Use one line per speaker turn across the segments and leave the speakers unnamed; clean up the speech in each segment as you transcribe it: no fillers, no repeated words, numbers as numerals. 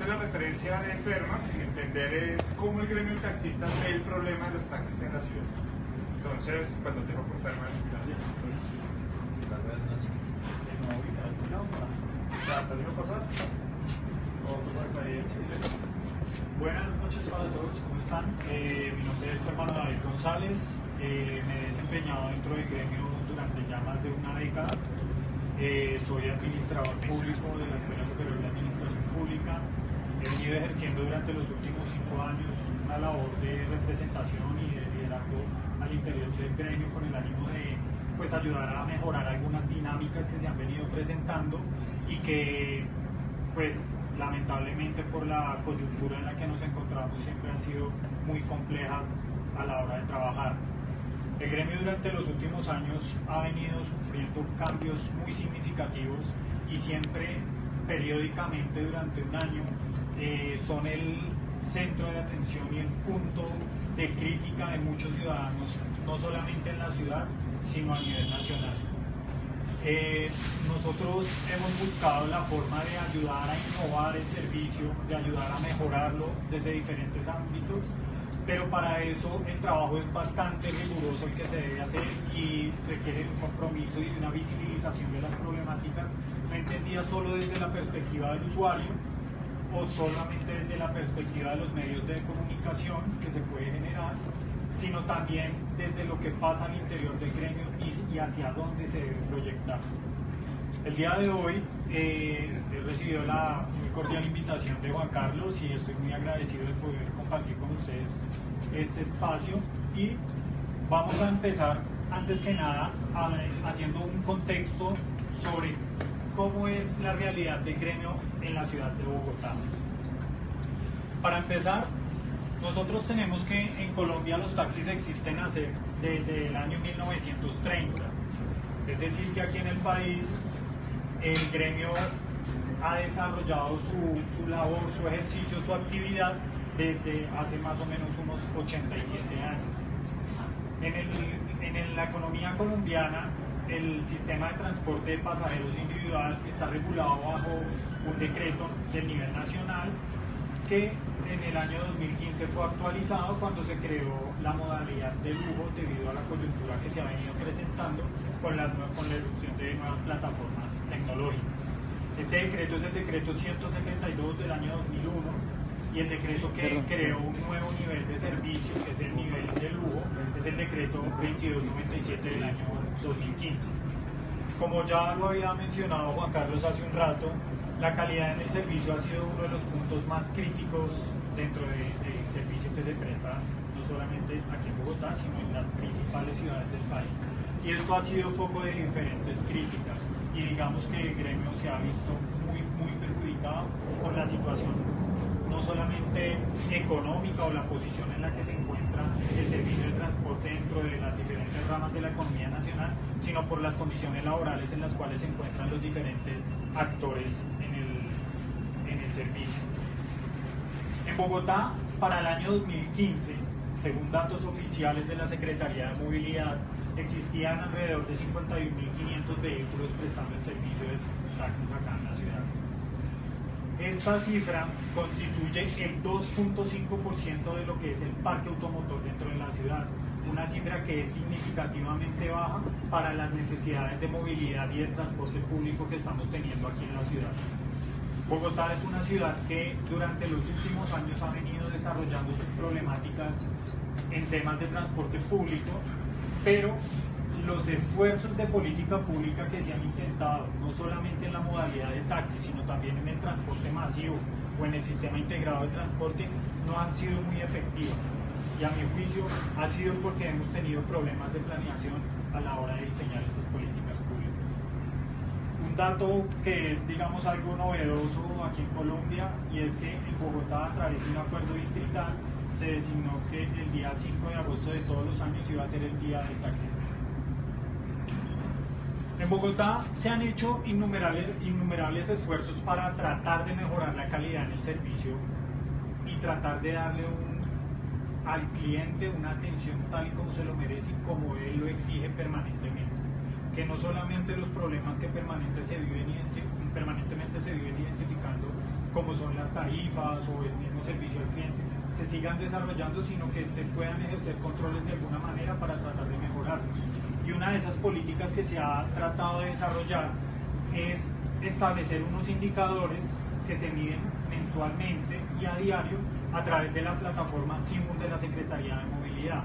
La referencia de Perma en entender es cómo el gremio taxista ve el problema de los taxis en la ciudad. Entonces, pues nos dejo con Perma. Gracias.
Buenas noches.
Buenas noches para todos, ¿cómo están? Mi nombre es tu hermano David González, me he desempeñado dentro del gremio durante ya más de una década. Soy administrador público de la Escuela Superior de Administración Pública. He venido ejerciendo durante los últimos 5 años una labor de representación y de liderazgo al interior del gremio con el ánimo de ayudar a mejorar algunas dinámicas que se han venido presentando y que lamentablemente por la coyuntura en la que nos encontramos siempre han sido muy complejas a la hora de trabajar. El gremio durante los últimos años ha venido sufriendo cambios muy significativos y siempre periódicamente durante un año son el centro de atención y el punto de crítica de muchos ciudadanos, no solamente en la ciudad, sino a nivel nacional. Nosotros hemos buscado la forma de ayudar a innovar el servicio, de ayudar a mejorarlo desde diferentes ámbitos, pero para eso el trabajo es bastante riguroso el que se debe hacer y requiere un compromiso y una visibilización de las problemáticas, no entendida solo desde la perspectiva del usuario o solamente desde la perspectiva de los medios de comunicación que se puede generar, sino también desde lo que pasa al interior del gremio y hacia dónde se debe proyectar. El día de hoy he recibido la muy cordial invitación de Juan Carlos y estoy muy agradecido de poder compartir con ustedes este espacio y vamos a empezar antes que nada haciendo un contexto sobre cómo es la realidad del gremio en la ciudad de Bogotá. Para empezar, nosotros tenemos que en Colombia los taxis existen desde el año 1930, es decir que aquí en el país el gremio ha desarrollado su labor, su ejercicio, su actividad desde hace más o menos unos 87 años. En la economía colombiana, el sistema de transporte de pasajeros individual está regulado bajo un decreto del nivel nacional que en el año 2015 fue actualizado cuando se creó la modalidad de lujo debido a la coyuntura que se ha venido presentando con la erupción de nuevas plataformas tecnológicas. Este decreto es el decreto 172 del año 2001 y el decreto que creó un nuevo nivel de servicio, que es el nivel de lujo, es el decreto 2297 del año 2015. Como ya lo había mencionado Juan Carlos hace un rato, la calidad en el servicio ha sido uno de los puntos más críticos dentro del servicio que se presta no solamente aquí en Bogotá, sino en las principales ciudades del país. Y esto ha sido foco de diferentes críticas y digamos que el gremio se ha visto muy perjudicado por la situación no solamente económica o la posición en la que se encuentra el servicio de transporte dentro de las diferentes ramas de la economía nacional, sino por las condiciones laborales en las cuales se encuentran los diferentes actores en el servicio. En Bogotá, para el año 2015, según datos oficiales de la Secretaría de Movilidad, existían alrededor de 51.500 vehículos prestando el servicio de taxis acá en la ciudad. Esta cifra constituye el 2.5% de lo que es el parque automotor dentro de la ciudad, una cifra que es significativamente baja para las necesidades de movilidad y de transporte público que estamos teniendo aquí en la ciudad. Bogotá es una ciudad que durante los últimos años ha venido desarrollando sus problemáticas en temas de transporte público, pero los esfuerzos de política pública que se han intentado, no solamente en la modalidad de taxi, sino también en el transporte masivo o en el sistema integrado de transporte, no han sido muy efectivas. Y a mi juicio ha sido porque hemos tenido problemas de planeación a la hora de diseñar estas políticas públicas. Un dato que es, digamos, algo novedoso aquí en Colombia, y es que en Bogotá, a través de un acuerdo distrital, se designó que el día 5 de agosto de todos los años iba a ser el día del taxista. En Bogotá se han hecho innumerables esfuerzos para tratar de mejorar la calidad en el servicio y tratar de darle al cliente una atención tal y como se lo merece y como él lo exige permanentemente. Que no solamente los problemas que permanentemente se viven identificando como son las tarifas o el mismo servicio al cliente, se sigan desarrollando, sino que se puedan ejercer controles de alguna manera para tratar de mejorarlos. Y una de esas políticas que se ha tratado de desarrollar es establecer unos indicadores que se miden mensualmente y a diario a través de la plataforma SIMUR de la Secretaría de Movilidad.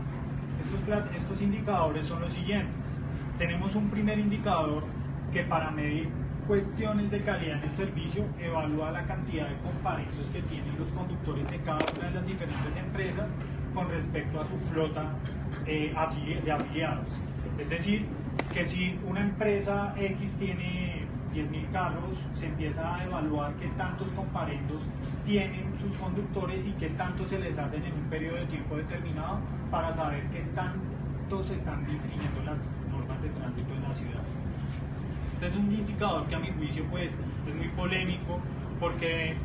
Estos indicadores son los siguientes. Tenemos un primer indicador que para medir cuestiones de calidad en el servicio evalúa la cantidad de comparendos que tienen los conductores de cada una de las diferentes empresas con respecto a su flota de afiliados. Es decir, que si una empresa X tiene 10.000 carros, se empieza a evaluar qué tantos comparendos tienen sus conductores y qué tanto se les hacen en un periodo de tiempo determinado para saber qué tanto se están infringiendo las normas de tránsito en la ciudad. Este es un indicador que a mi juicio pues, es muy polémico porque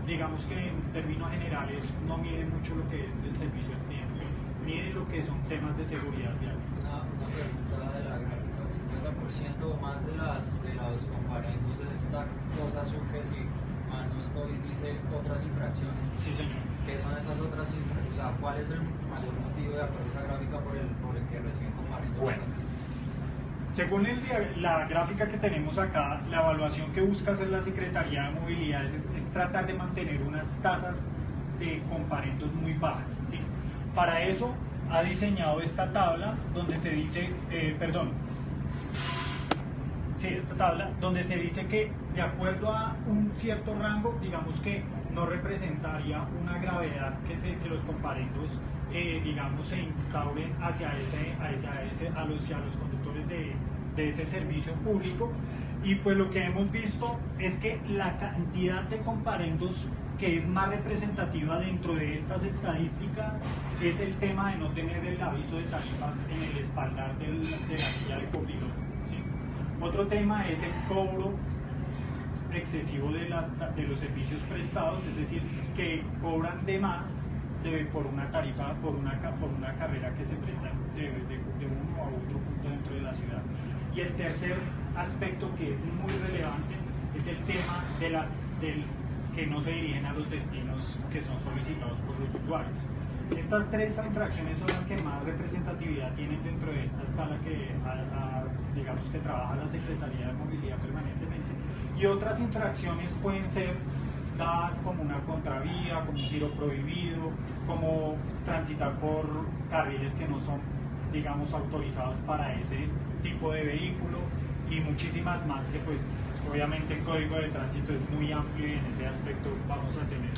digamos que en términos generales no mide mucho lo que es del servicio al cliente, mide lo que son temas de seguridad vial.
Una pregunta de la gráfica, el 50% o más de los comparendos de esta cosa azul que si mal no estoy dice otras infracciones.
Sí, señor.
¿Qué son esas otras infracciones? O sea, ¿cuál es el mayor motivo de acuerdo a esa gráfica por el que reciben comparendos?
Bueno. Según la gráfica que tenemos acá, la evaluación que busca hacer la Secretaría de Movilidad es tratar de mantener unas tasas de comparendos muy bajas, ¿sí? Para eso ha diseñado esta tabla donde se dice, esta tabla donde se dice que de acuerdo a un cierto rango, digamos que no representaría una gravedad que los comparendos digamos se instauren hacia los conductores de ese servicio público. Y pues lo que hemos visto es que la cantidad de comparendos que es más representativa dentro de estas estadísticas es el tema de no tener el aviso de tarifas en el espaldar de la silla de copiloto, ¿sí? Otro tema es el cobro excesivo de los servicios prestados, es decir, que cobran de más por una tarifa, por una carrera que se presta de uno a otro punto dentro de la ciudad. Y el tercer aspecto que es muy relevante es el tema que no se dirigen a los destinos que son solicitados por los usuarios. Estas tres infracciones son las que más representatividad tienen dentro de esta escala que digamos que trabaja la Secretaría de Movilidad permanentemente. Y otras infracciones pueden ser dadas como una contravía, como un giro prohibido, como transitar por carriles que no son, digamos, autorizados para ese tipo de vehículo y muchísimas más que pues obviamente el código de tránsito es muy amplio y en ese aspecto vamos a tener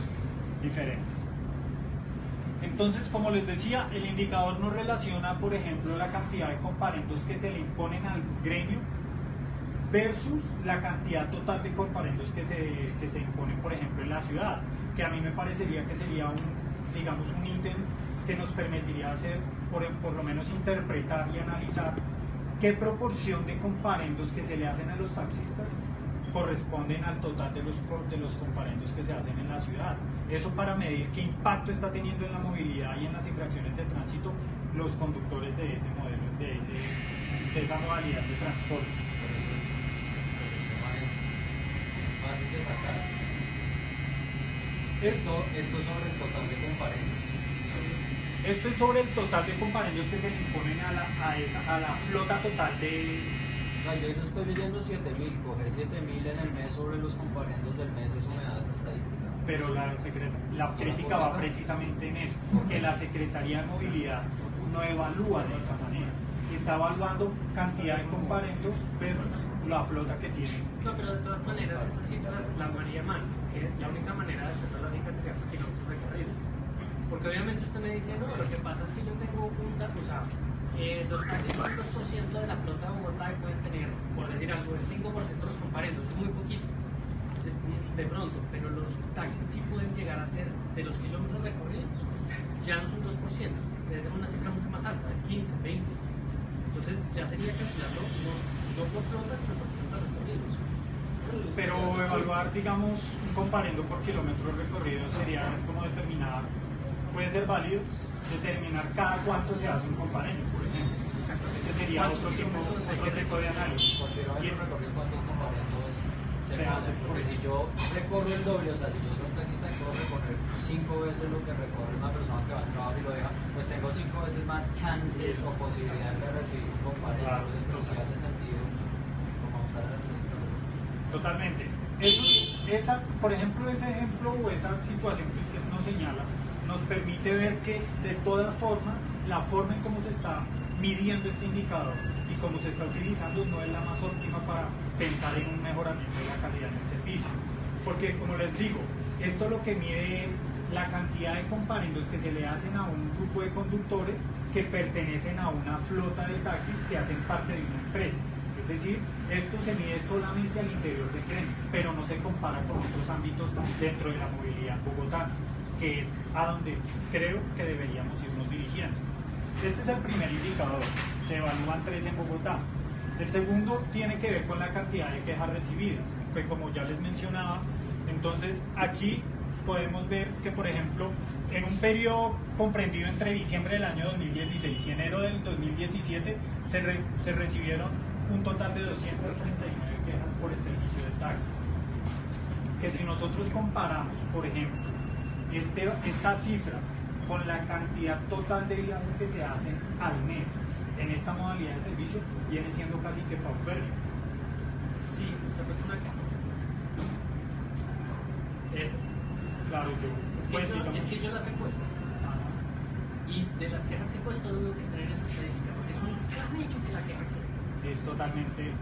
diferentes. Entonces, como les decía, el indicador nos relaciona, por ejemplo, la cantidad de comparendos que se le imponen al gremio versus la cantidad total de comparendos que se imponen, por ejemplo, en la ciudad, que a mí me parecería que sería un ítem que nos permitiría hacer, por lo menos interpretar y analizar qué proporción de comparendos que se le hacen a los taxistas corresponden al total de los comparendos que se hacen en la ciudad. Eso para medir qué impacto está teniendo en la movilidad y en las infracciones de tránsito los conductores de ese modelo, de esa modalidad de transporte.
Por eso el tema es fácil de sacar. Esto sobre el total de comparendos.
Esto es sobre el total de comparendos que se le imponen a la flota total de...
O sea, yo no estoy leyendo 7.000, coger 7.000 en el mes sobre los comparendos del mes, eso me da esa estadística.
Pero la crítica va precisamente en eso, que la Secretaría de Movilidad no evalúa de esa manera. Está evaluando cantidad de comparendos versus la flota que tiene.
No, pero de todas maneras esa cifra la armaría mal, que la única manera de hacerlo lógica sería por kilómetros recorridos. Porque obviamente usted me dice, no, lo que pasa es que yo tengo los taxis son 2% de la flota de Bogotá y pueden tener, por decir algo, el 5% de los comparendos, es muy poquito, de pronto, pero los taxis sí pueden llegar a ser de los kilómetros recorridos, ya no son 2%, debe ser una cifra mucho más alta, de 15, 20. Entonces ya sería calcularlo no por flotas, sino por kilómetros recorridos.
Pero evaluar, digamos, un comparendo por kilómetros recorridos sería como determinar, puede ser válido determinar cada cuánto se hace un comparendo, por ejemplo. Ese sería otro tipo de análisis.
Porque no hay recorrido cuántos comparendos
se hace.
Porque si yo recorro el doble, o sea, si yo soy un taxista y puedo recorrer 5 veces lo que recorre una persona que va al trabajo y lo deja, pues tengo 5 veces más chances o posibilidades de recibir un comparendo.
Claro,
Entonces, pues sí hace sentido como usar las estadísticas.
Totalmente. Por ejemplo, ese ejemplo o esa situación que usted nos señala nos permite ver que de todas formas la forma en cómo se está midiendo este indicador y cómo se está utilizando no es la más óptima para pensar en un mejoramiento de la calidad del servicio. Porque como les digo, esto lo que mide es la cantidad de comparendos que se le hacen a un grupo de conductores que pertenecen a una flota de taxis que hacen parte de una empresa. Es decir, esto se mide solamente al interior del gremio, pero no se compara con otros ámbitos dentro de la movilidad bogotana, que es a donde creo que deberíamos irnos dirigiendo. Este es el primer indicador, se evalúan 3 en Bogotá. El segundo tiene que ver con la cantidad de quejas recibidas, que como ya les mencionaba, entonces aquí podemos ver que, por ejemplo, en un periodo comprendido entre diciembre del año 2016 y enero del 2017, se recibieron un total de 239 quejas por el servicio de taxi. Que si nosotros comparamos, por ejemplo, esta cifra con la cantidad total de viajes que se hacen al mes en esta modalidad de servicio, viene siendo casi que paupérrimo.
Sí, usted ha puesto una queja. Esa sí.
Claro,
Es que yo las he puesto. Y de las quejas que he puesto, dudo que estén en esa estadística, porque es un camello que la queja quiere.
Es totalmente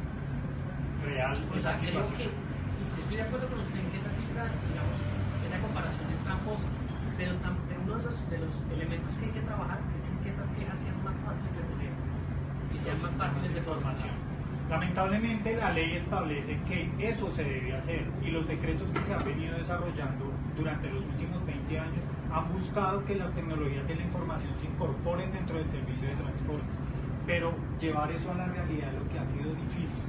real
O
esa
sea, creo
situación.
que estoy de acuerdo con usted en que esa cifra, digamos, esa comparación es tramposa, pero uno de los elementos que hay que trabajar es en que esas quejas sean más fáciles de tener y sean más fáciles de
información. Lamentablemente la ley establece que eso se debe hacer y los decretos que se han venido desarrollando durante los últimos 20 años han buscado que las tecnologías de la información se incorporen dentro del servicio de transporte, pero llevar eso a la realidad es lo que ha sido difícil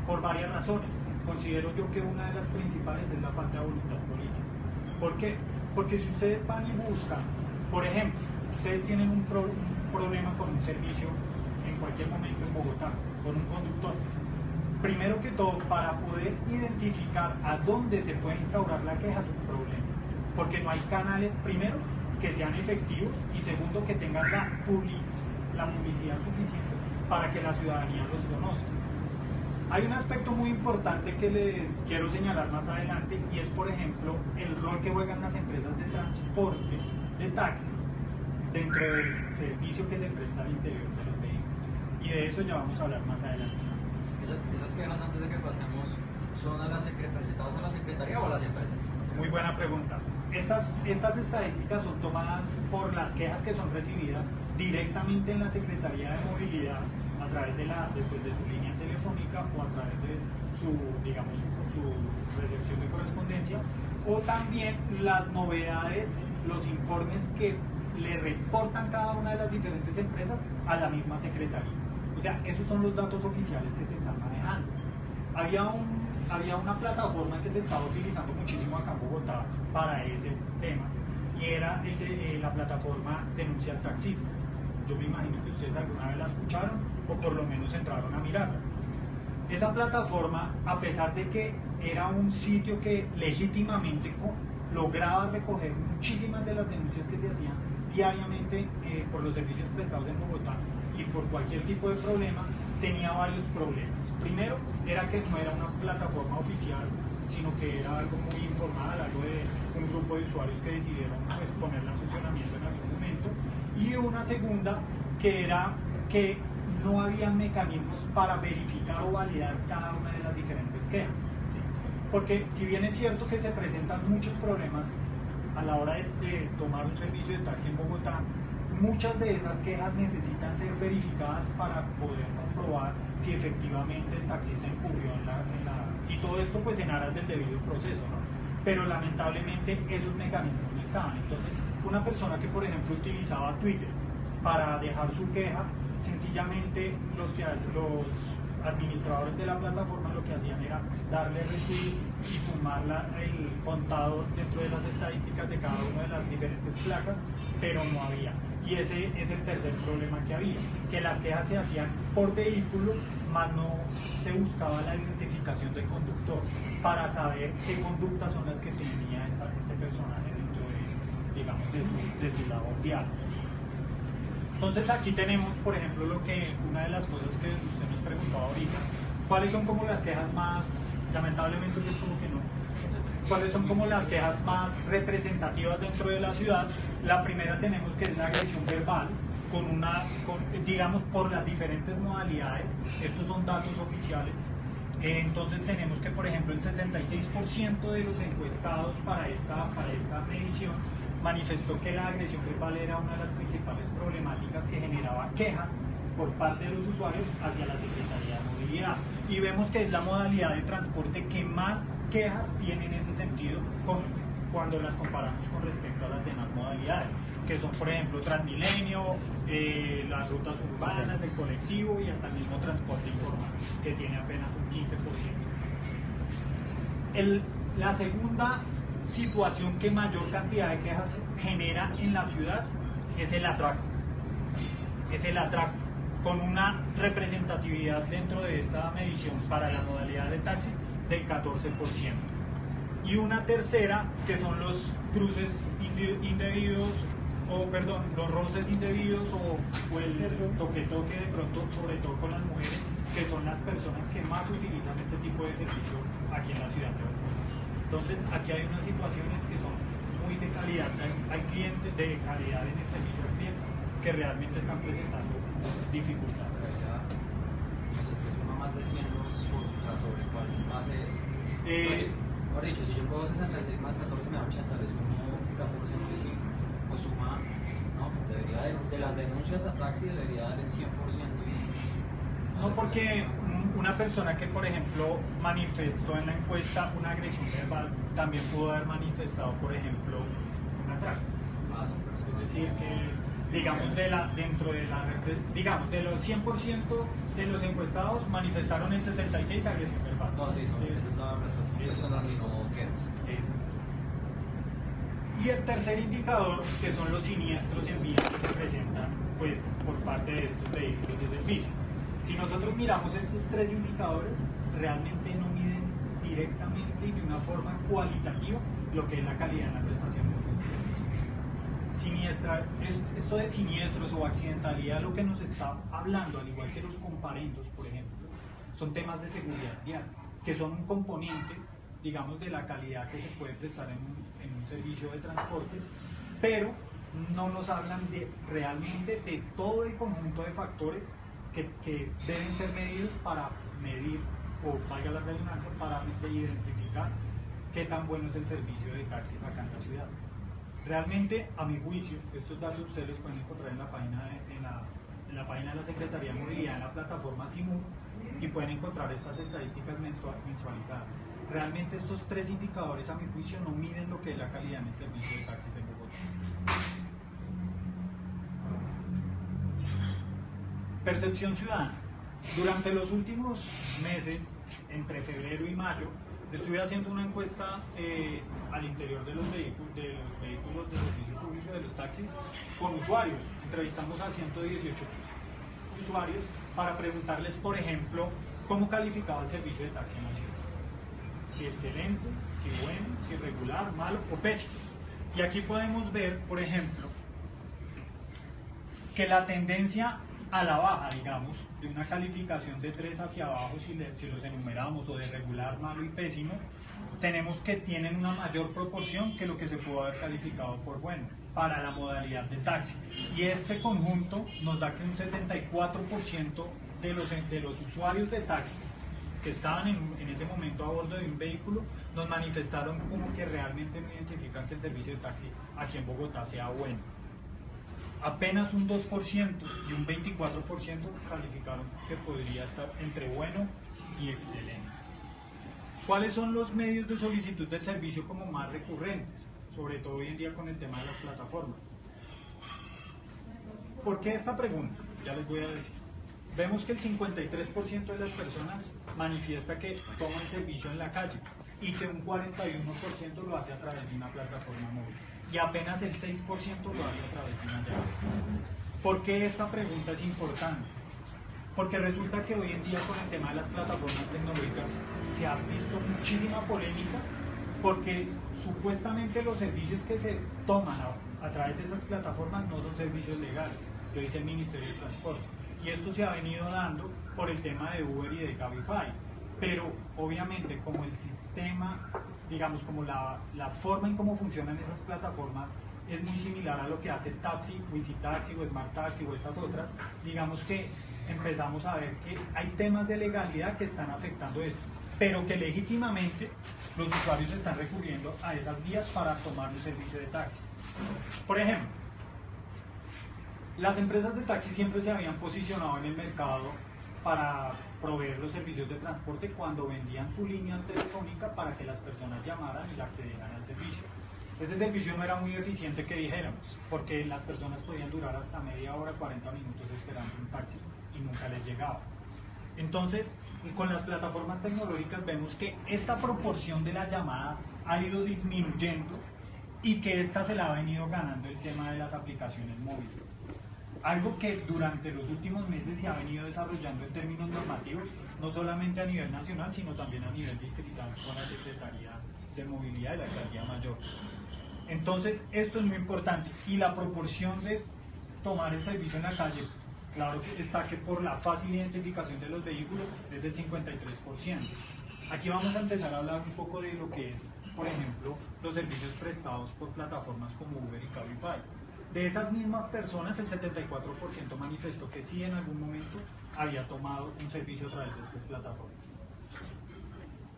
por varias razones. Considero yo que una de las principales es la falta de voluntad política. ¿Por qué? Porque si ustedes van y buscan, por ejemplo, ustedes tienen un problema con un servicio en cualquier momento en Bogotá, con un conductor. Primero que todo, para poder identificar a dónde se puede instaurar la queja es un problema, porque no hay canales, primero, que sean efectivos y segundo, que tengan la publicidad suficiente para que la ciudadanía los conozca. Hay un aspecto muy importante que les quiero señalar más adelante y es, por ejemplo, el rol que juegan las empresas de transporte de taxis dentro del servicio que se presta al interior de los vehículos. Y de eso ya vamos a hablar más adelante.
Esas quejas, antes de que pasemos, ¿son presentadas a la Secretaría o a las empresas?
Muy buena pregunta. Estas estadísticas son tomadas por las quejas que son recibidas directamente en la Secretaría de Movilidad a través de su línea telefónica o a través de su recepción de correspondencia, o también las novedades, los informes que le reportan cada una de las diferentes empresas a la misma Secretaría. O sea, esos son los datos oficiales que se están manejando. Había una plataforma que se estaba utilizando muchísimo acá en Bogotá para ese tema y era la plataforma Denuncia al Taxista. Yo me imagino que ustedes alguna vez la escucharon o por lo menos entraron a mirarla. Esa plataforma, a pesar de que era un sitio que legítimamente lograba recoger muchísimas de las denuncias que se hacían diariamente por los servicios prestados en Bogotá y por cualquier tipo de problema, tenía varios problemas. Primero, era que no era una plataforma oficial, sino que era algo muy informal, algo de un grupo de usuarios que decidieron ponerla en funcionamiento en algún momento. Y una segunda, que era que no había mecanismos para verificar o validar cada una de las diferentes quejas, ¿sí? Porque si bien es cierto que se presentan muchos problemas a la hora de tomar un servicio de taxi en Bogotá, muchas de esas quejas necesitan ser verificadas para poder comprobar si efectivamente el taxista incurrió y todo esto pues en aras del debido proceso, ¿no? Pero lamentablemente esos mecanismos no estaban. Entonces, una persona que por ejemplo utilizaba Twitter para dejar su queja, sencillamente los administradores de la plataforma lo que hacían era darle retweet y sumar el contador dentro de las estadísticas de cada una de las diferentes placas, pero no había. Y ese es el tercer problema que había, que las quejas se hacían por vehículo más no se buscaba la identificación del conductor para saber qué conductas son las que tenía este personaje dentro de, digamos, de su labor diaria. Entonces aquí tenemos, por ejemplo, una de las cosas que usted nos preguntaba ahorita, ¿cuáles son como las quejas más, lamentablemente es como que no, cuáles son como las quejas más representativas dentro de la ciudad? La primera tenemos que es la agresión verbal, digamos por las diferentes modalidades, estos son datos oficiales. Entonces tenemos que, por ejemplo, el 66% de los encuestados para esta medición manifestó que la agresión verbal era una de las principales problemáticas que generaba quejas por parte de los usuarios hacia la Secretaría de Movilidad. Y vemos que es la modalidad de transporte que más quejas tiene en ese sentido cuando las comparamos con respecto a las demás modalidades, que son, por ejemplo, Transmilenio, las rutas urbanas, el colectivo y hasta el mismo transporte informal, que tiene apenas un 15%. La segunda situación que mayor cantidad de quejas genera en la ciudad es el atraco. Con una representatividad dentro de esta medición para la modalidad de taxis del 14%. Y una tercera, que son los cruces indebidos, los roces indebidos o el toque-toque de pronto, sobre todo con las mujeres, que son las personas que más utilizan este tipo de servicio aquí en la ciudad de Bogotá. Entonces, aquí hay unas situaciones que son muy de calidad, hay clientes de calidad en el servicio al cliente que realmente están presentando dificultades.
Entonces, es uno más de 100 sobre cuál base es. Por dicho, si yo puedo 66 más 14 me da 80, le sumo 14 pues suma, no, pues debería de las denuncias a taxi debería dar el 100%.
No, porque una persona que, por ejemplo, manifestó en la encuesta una agresión verbal, también pudo haber manifestado, por ejemplo, un atraco. Es decir, que digamos de los 100% de los encuestados manifestaron el 66 agresión verbal.
No, sí, esa es la respuesta. Eso es así como quejas.
Y el tercer indicador, que son los siniestros en vía que se presentan pues, por parte de estos vehículos de servicio. Si nosotros miramos estos tres indicadores, realmente no miden directamente y de una forma cualitativa lo que es la calidad en la prestación de servicio. Esto de siniestros o accidentalidad, lo que nos está hablando, al igual que los comparendos, por ejemplo, son temas de seguridad vial, que son un componente, digamos, de la calidad que se puede prestar en un servicio de transporte, pero no nos hablan realmente de todo el conjunto de factores que deben ser medidos para medir, o valga la redundancia, para identificar qué tan bueno es el servicio de taxis acá en la ciudad. Realmente, a mi juicio, estos datos ustedes los pueden encontrar en la página de la Secretaría de Movilidad, en la plataforma SIMU, y pueden encontrar estas estadísticas mensualizadas. Realmente estos tres indicadores, a mi juicio, no miden lo que es la calidad en el servicio de taxis en Bogotá. Percepción ciudadana. Durante los últimos meses, entre febrero y mayo, estuve haciendo una encuesta al interior de los vehículos de servicio público, de los taxis, con usuarios. Entrevistamos a 118 usuarios para preguntarles, por ejemplo, cómo calificaba el servicio de taxi en la ciudad. Si excelente, si bueno, si regular, malo o pésimo. Y aquí podemos ver, por ejemplo, que la tendencia a la baja, digamos, de una calificación de 3 hacia abajo, si los enumeramos, o de regular, malo y pésimo, tenemos que tienen una mayor proporción que lo que se pudo haber calificado por bueno para la modalidad de taxi. Y este conjunto nos da que un 74% de los usuarios de taxi que estaban en ese momento a bordo de un vehículo nos manifestaron como que realmente no identifican que el servicio de taxi aquí en Bogotá sea bueno. Apenas un 2% y un 24% calificaron que podría estar entre bueno y excelente. ¿Cuáles son los medios de solicitud del servicio como más recurrentes? Sobre todo hoy en día con el tema de las plataformas. ¿Por qué esta pregunta? Ya les voy a decir. Vemos que el 53% de las personas manifiesta que toman servicio en la calle y que un 41% lo hace a través de una plataforma móvil y apenas el 6% lo hace a través de una llave. ¿Por qué esta pregunta es importante? Porque resulta que hoy en día con el tema de las plataformas tecnológicas se ha visto muchísima polémica porque supuestamente los servicios que se toman a través de esas plataformas no son servicios legales, lo dice el Ministerio de Transporte. Y esto se ha venido dando por el tema de Uber y de Cabify. Pero obviamente como el sistema, digamos como la forma en cómo funcionan esas plataformas es muy similar a lo que hace Taxi, Taxi o Smart Taxi o estas otras, digamos que empezamos a ver que hay temas de legalidad que están afectando esto, pero que legítimamente los usuarios están recurriendo a esas vías para tomar un servicio de taxi. Por ejemplo, las empresas de taxi siempre se habían posicionado en el mercado para proveer los servicios de transporte cuando vendían su línea telefónica para que las personas llamaran y accedieran al servicio. Ese servicio no era muy eficiente, que dijéramos, porque las personas podían durar hasta media hora, 40 minutos esperando un taxi y nunca les llegaba. Entonces, con las plataformas tecnológicas vemos que esta proporción de la llamada ha ido disminuyendo y que esta se la ha venido ganando el tema de las aplicaciones móviles. Algo que durante los últimos meses se ha venido desarrollando en términos normativos, no solamente a nivel nacional, sino también a nivel distrital con la Secretaría de Movilidad de la Alcaldía Mayor. Entonces, esto es muy importante y la proporción de tomar el servicio en la calle, claro que está que por la fácil identificación de los vehículos es del 53%. Aquí vamos a empezar a hablar un poco de lo que es, por ejemplo, los servicios prestados por plataformas como Uber y Cabify. De esas mismas personas, el 74% manifestó que sí en algún momento había tomado un servicio a través de estas plataformas.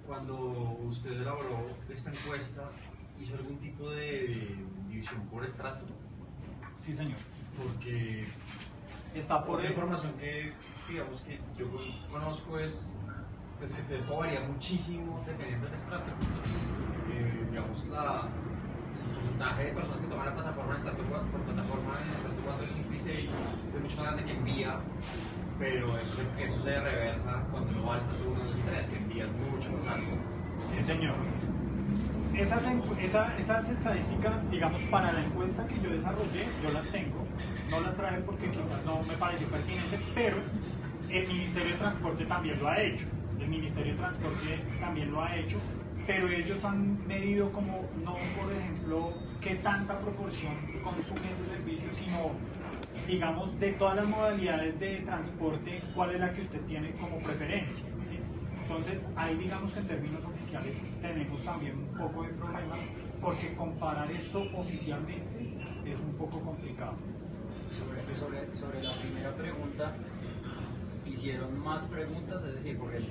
Cuando usted elaboró esta encuesta, ¿hizo algún tipo de división por estrato?
Sí, señor.
Porque
está por
la información que, digamos, que yo conozco es pues, que esto varía muchísimo dependiendo del estrato. Digamos, el porcentaje de personas que toman la plataforma en estrato 4, por plataforma en estrato 4, 5 y 6 es mucho más grande que en vía, pero eso se reversa cuando uno va al estrato 1, 2 y 3, que en vía es mucho más alto.
Sí, señor. Esas estadísticas, digamos, para la encuesta que yo desarrollé, yo las tengo, no las traje porque quizás no me pareció pertinente, pero el Ministerio de Transporte también lo ha hecho. El Ministerio de Transporte también lo ha hecho, pero ellos han medido como, no por ejemplo, qué tanta proporción consume ese servicio, sino, digamos, de todas las modalidades de transporte, cuál es la que usted tiene como preferencia, ¿sí? Entonces, ahí digamos que en términos oficiales tenemos también un poco de problemas, porque comparar esto oficialmente es un poco complicado.
Sobre la primera pregunta, hicieron más preguntas, es decir, porque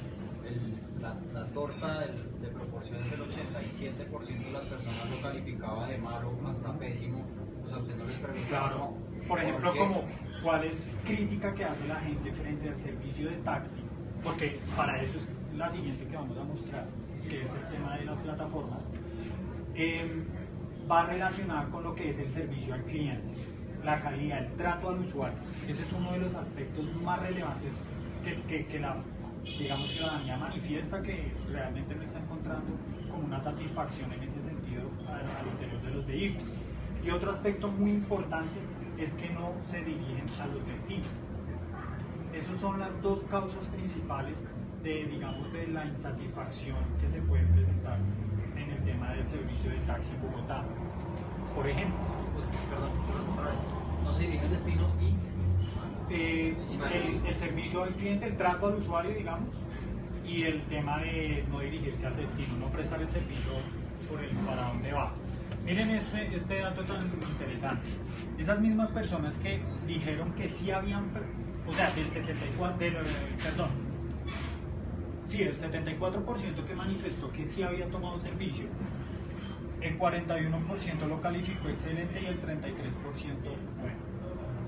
la torta de proporción es el 87% de las personas lo calificaba de malo hasta pésimo, pues a usted no les preguntaba.
Claro, por ejemplo, como cuál es crítica que hace la gente frente al servicio de taxi, porque para eso es la siguiente que vamos a mostrar, que es el tema de las plataformas, va relacionada con lo que es el servicio al cliente, la calidad, el trato al usuario. Ese es uno de los aspectos más relevantes que la, digamos, ciudadanía manifiesta, que realmente no está encontrando como una satisfacción en ese sentido al interior de los vehículos. Y otro aspecto muy importante es que no se dirigen a los destinos. Esas son las dos causas principales de la insatisfacción que se puede presentar en el tema del servicio de taxi en Bogotá. Por ejemplo,
otra vez, no se dirige al destino
el servicio al cliente, el trato al usuario, digamos, y el tema de no dirigirse al destino, no prestar el servicio para dónde va. Miren este dato tan interesante. Esas mismas personas que dijeron que sí habían, o sea, del 74% que manifestó que sí había tomado servicio, el 41% lo calificó excelente y el 33% bueno.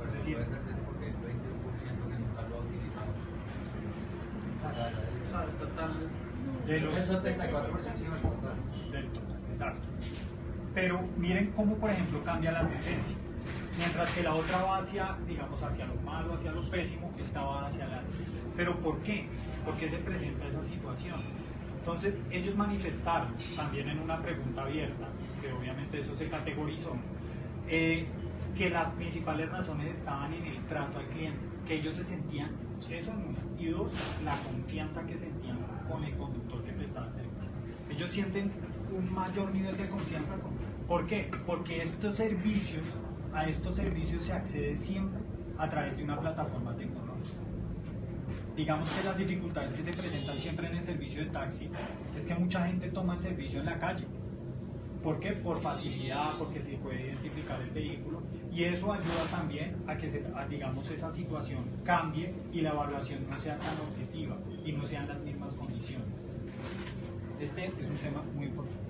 Es decir, puede ser porque el 21% que nunca lo ha utilizado. O sea, el total
de los,
el 74% sí va a contar.
Del total, exacto. Pero miren cómo, por ejemplo, cambia la tendencia. Mientras que la otra va hacia, digamos, hacia lo malo, hacia lo pésimo, esta va hacia la... ¿Pero por qué? ¿Por qué se presenta esa situación? Entonces, ellos manifestaron también en una pregunta abierta, que obviamente eso se categorizó, que las principales razones estaban en el trato al cliente, que ellos se sentían Eso en uno. Y dos, la confianza que sentían con el conductor que prestaba el servicio. Ellos sienten un mayor nivel de confianza. ¿Por qué? Porque a estos servicios se accede siempre a través de una plataforma tecnológica. Digamos que las dificultades que se presentan siempre en el servicio de taxi es que mucha gente toma el servicio en la calle. ¿Por qué? Por facilidad, porque se puede identificar el vehículo, y eso ayuda también a que digamos, esa situación cambie y la evaluación no sea tan objetiva y no sean las mismas condiciones. Este es un tema muy importante.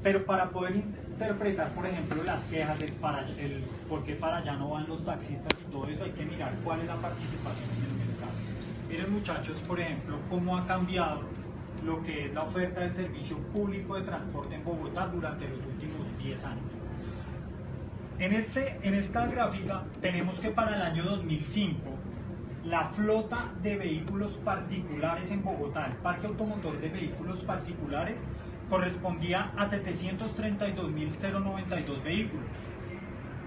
Pero para poder interpretar, por ejemplo, las quejas, el por qué para allá no van los taxistas y todo eso, hay que mirar cuál es la participación en el mercado. Miren, muchachos, por ejemplo, cómo ha cambiado lo que es la oferta del servicio público de transporte en Bogotá durante los últimos 10 años. En esta gráfica tenemos que para el año 2005 la flota de vehículos particulares en Bogotá, el parque automotor de vehículos particulares, correspondía a 732.092 vehículos,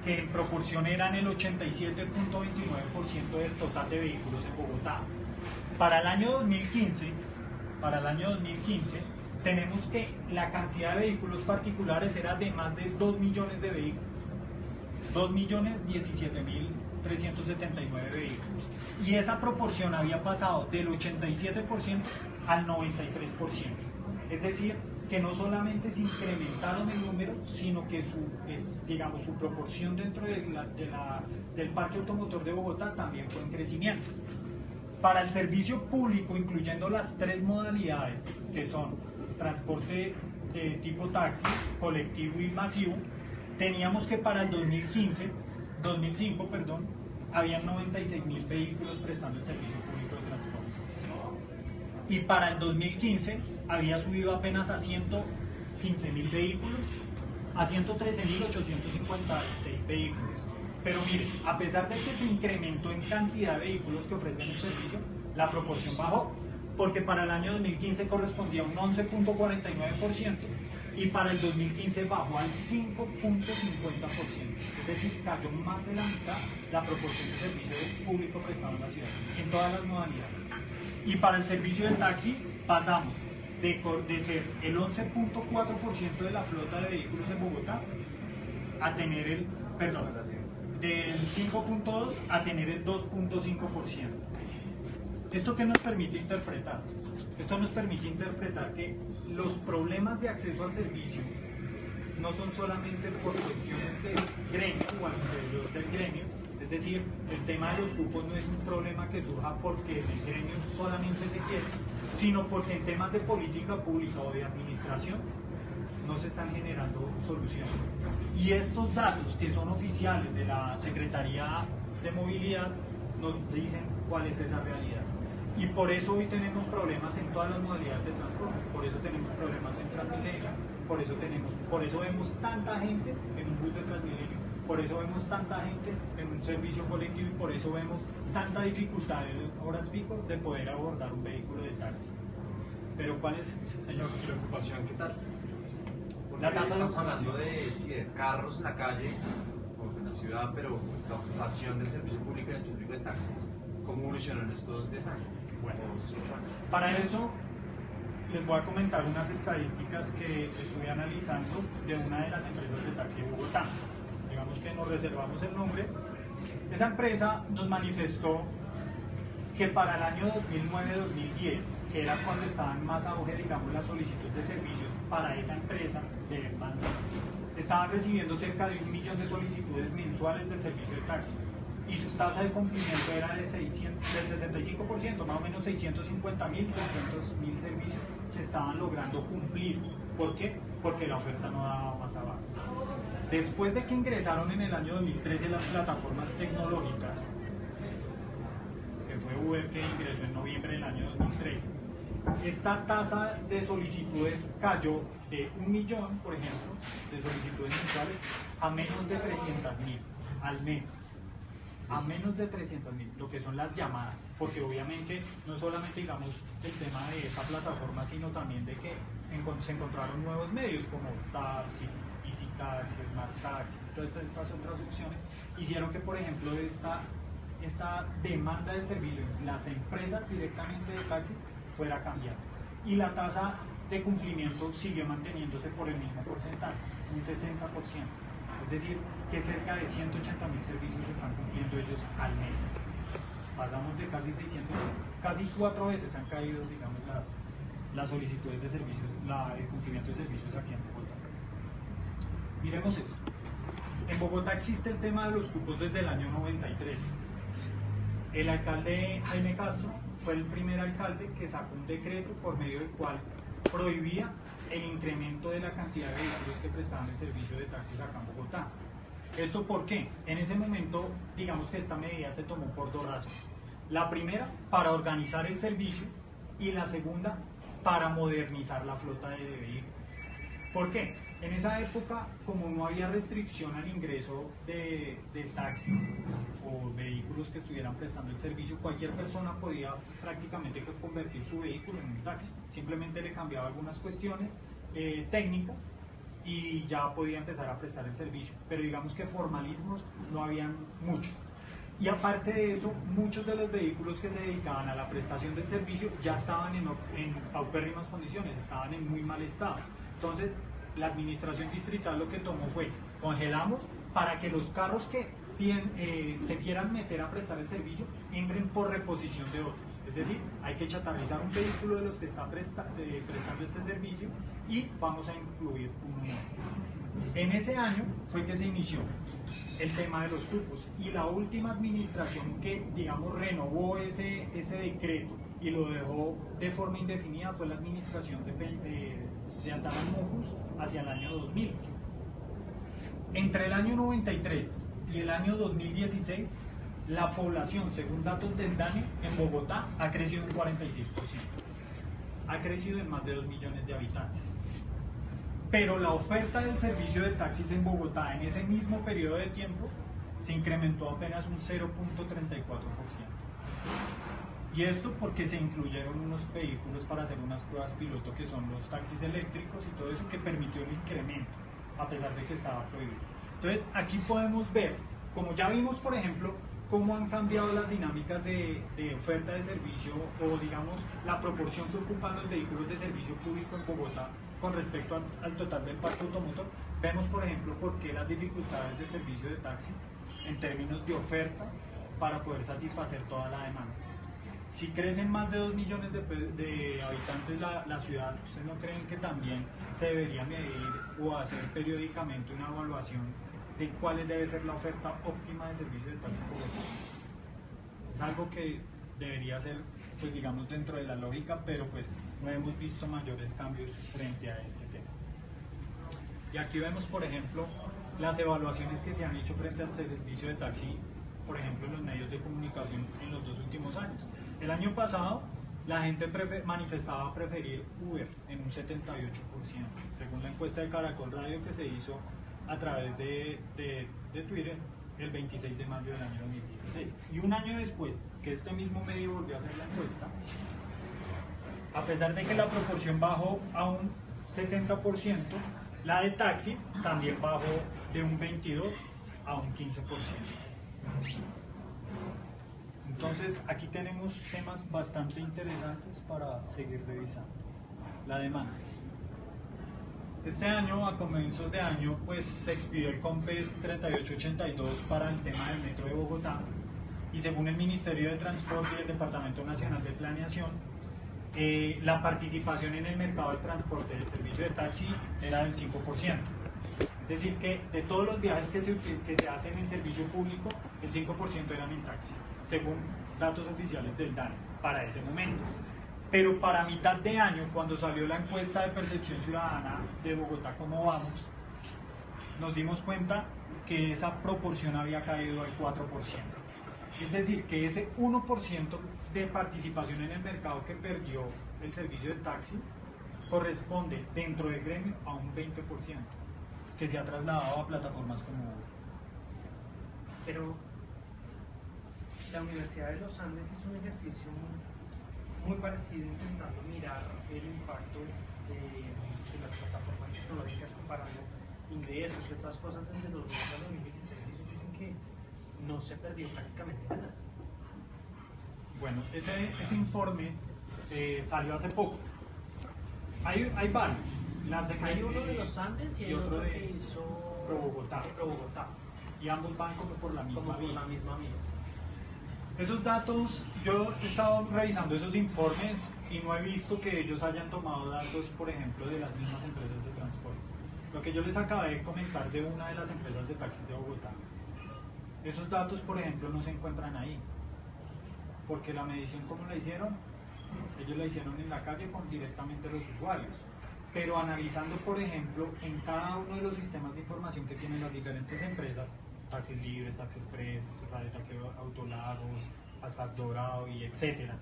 que en proporción eran el 87.29% del total de vehículos en Bogotá. Para el año 2015, tenemos que la cantidad de vehículos particulares era de más de 2 millones de vehículos, 2.017.379 vehículos, y esa proporción había pasado del 87% al 93%. Es decir, que no solamente se incrementaron el número, sino que su proporción dentro del parque automotor de Bogotá también fue en crecimiento. Para el servicio público, incluyendo las tres modalidades, que son transporte de tipo taxi, colectivo y masivo, teníamos que para el 2005, habían 96.000 vehículos prestando el servicio público de transporte. Y para el 2015 había subido apenas a 115.000 vehículos, a 113.856 vehículos. Pero miren, a pesar de que se incrementó en cantidad de vehículos que ofrecen el servicio, la proporción bajó, porque para el año 2015 correspondía a un 11.49% y para el 2015 bajó al 5.50%. Es decir, cayó más de la mitad la proporción de servicio público prestado en la ciudad, en todas las modalidades. Y para el servicio de taxi pasamos de ser el 11.4% de la flota de vehículos en Bogotá a tener del 5.2 a tener el 2.5%. ¿Esto qué nos permite interpretar? Esto nos permite interpretar que los problemas de acceso al servicio no son solamente por cuestiones del gremio o al interior del gremio, es decir, el tema de los cupos no es un problema que surja porque el gremio solamente se quiere, sino porque en temas de política pública o de administración no se están generando soluciones. Y estos datos que son oficiales de la Secretaría de Movilidad nos dicen cuál es esa realidad. Y por eso hoy tenemos problemas en todas las modalidades de transporte, por eso tenemos problemas en Transmilenio, por eso vemos tanta gente en un bus de Transmilenio, por eso vemos tanta gente en un servicio colectivo y por eso vemos tanta dificultad en horas pico de poder abordar un vehículo de taxi. Pero ¿cuál es, señor?
Preocupación, ¿qué tal?
La tasa
estamos hablando de carros en la calle, o en la ciudad, pero la ocupación del servicio público en específico de taxis, ¿cómo evolucionó en estos 10 años?
Bueno, para eso les voy a comentar unas estadísticas que estuve analizando de una de las empresas de taxi de Bogotá. Digamos que nos reservamos el nombre. Esa empresa nos manifestó que para el año 2009-2010, que era cuando estaban más auge, digamos, la solicitud de servicios para esa empresa de demanda, estaban recibiendo cerca de 1 millón de solicitudes mensuales del servicio de taxi. Y su tasa de cumplimiento era del 65%, más o menos 650.000, 600.000 servicios se estaban logrando cumplir. ¿Por qué? Porque la oferta no daba más abasto. Después de que ingresaron en el año 2013 las plataformas tecnológicas, que fue Uber que ingresó en noviembre del año 2013, esta tasa de solicitudes cayó de 1 millón, por ejemplo, de solicitudes mensuales a menos de 300.000 al mes. A menos de 300.000, lo que son las llamadas, porque obviamente no solamente digamos el tema de esta plataforma, sino también de que se encontraron nuevos medios como Taxi, Easy Taxi, Smart Taxi, todas estas otras opciones hicieron que, por ejemplo, esta demanda de servicio, las empresas directamente de taxis, fuera cambiando. Y la tasa de cumplimiento siguió manteniéndose por el mismo porcentaje, un 60%. Es decir, que cerca de 180.000 servicios están cumpliendo ellos al mes. Pasamos de casi 600, casi 4 veces han caído, digamos, las solicitudes de servicios, el cumplimiento de servicios aquí en Bogotá. Miremos esto. En Bogotá existe el tema de los cupos desde el año 93. El alcalde Jaime Castro fue el primer alcalde que sacó un decreto por medio del cual prohibía el incremento de la cantidad de vehículos que prestaban el servicio de taxis acá en Bogotá. ¿Esto por qué? En ese momento, digamos que esta medida se tomó por 2 razones. La primera, para organizar el servicio, y la segunda, para modernizar la flota de vehículos. ¿Por qué? En esa época, como no había restricción al ingreso de taxis o vehículos que estuvieran prestando el servicio, cualquier persona podía prácticamente convertir su vehículo en un taxi. Simplemente le cambiaba algunas cuestiones técnicas y ya podía empezar a prestar el servicio. Pero digamos que formalismos no habían muchos. Y aparte de eso, muchos de los vehículos que se dedicaban a la prestación del servicio ya estaban en paupérrimas condiciones, estaban en muy mal estado. Entonces, la administración distrital lo que tomó fue, congelamos para que los carros que se quieran meter a prestar el servicio entren por reposición de otros. Es decir, hay que chatarrizar un vehículo de los que está prestando este servicio y vamos a incluir uno nuevo. En ese año fue que se inició el tema de los cupos, y la última administración que, digamos, renovó ese decreto y lo dejó de forma indefinida fue la administración de Antanas Mocus hacia el año 2000. Entre el año 93 y el año 2016, la población, según datos del DANE, en Bogotá ha crecido un 46%. Ha crecido en más de 2 millones de habitantes. Pero la oferta del servicio de taxis en Bogotá en ese mismo periodo de tiempo se incrementó apenas un 0.34%. Y esto porque se incluyeron unos vehículos para hacer unas pruebas piloto, que son los taxis eléctricos y todo eso, que permitió el incremento, a pesar de que estaba prohibido. Entonces aquí podemos ver, como ya vimos, por ejemplo, cómo han cambiado las dinámicas de oferta de servicio, o digamos la proporción que ocupan los vehículos de servicio público en Bogotá con respecto al total del parque automotor. Vemos, por ejemplo, por qué las dificultades del servicio de taxi en términos de oferta para poder satisfacer toda la demanda. Si crecen más de 2 millones de habitantes la ciudad, ¿ustedes no creen que también se debería medir o hacer periódicamente una evaluación de cuál debe ser la oferta óptima de servicio de taxi en Bogotá? Es algo que debería ser, pues digamos, dentro de la lógica, pero pues no hemos visto mayores cambios frente a este tema. Y aquí vemos, por ejemplo, las evaluaciones que se han hecho frente al servicio de taxi, por ejemplo, en los medios de comunicación en los 2 últimos años. El año pasado, la gente manifestaba preferir Uber en un 78%, según la encuesta de Caracol Radio que se hizo a través de Twitter el 26 de mayo del año 2016. Y un año después, que este mismo medio volvió a hacer la encuesta, a pesar de que la proporción bajó a un 70%, la de taxis también bajó de un 22% a un 15%. Entonces, aquí tenemos temas bastante interesantes para seguir revisando. La demanda. Este año, a comienzos de año, pues se expidió el COMPES 3882 para el tema del Metro de Bogotá, y según el Ministerio de Transporte y el Departamento Nacional de Planeación, la participación en el mercado de transporte del servicio de taxi era del 5%. Es decir, que de todos los viajes que se hacen en servicio público, el 5% eran en taxi, según datos oficiales del DANE para ese momento. Pero para mitad de año, cuando salió la encuesta de percepción ciudadana de Bogotá, ¿cómo vamos?, nos dimos cuenta que esa proporción había caído al 4%. Es decir, que ese 1% de participación en el mercado que perdió el servicio de taxi corresponde dentro del gremio a un 20%, que se ha trasladado a plataformas como Uber.
Pero la Universidad de los Andes hizo un ejercicio muy parecido, intentando mirar el impacto de las plataformas tecnológicas comparando ingresos y otras cosas desde 2000 a 2016, y ellos dicen que no se perdió prácticamente nada.
Bueno, ese informe salió hace poco. Hay varios.
Hay uno de los Andes y hay otro que hizo
Bogotá.
Bogotá.
Y ambos van como por la misma
Como por
vía.
la misma vía.
Esos datos, yo he estado revisando esos informes y no he visto que ellos hayan tomado datos, por ejemplo, de las mismas empresas de transporte. Lo que yo les acabé de comentar de una de las empresas de taxis de Bogotá, esos datos, por ejemplo, no se encuentran ahí. Porque la medición, ¿cómo la hicieron? Ellos la hicieron en la calle con directamente los usuarios. Pero analizando, por ejemplo, en cada uno de los sistemas de información que tienen las diferentes empresas, Taxis Libres, Taxi Express, Radio Taxi Autolagos, hasta Dorado y etcétera,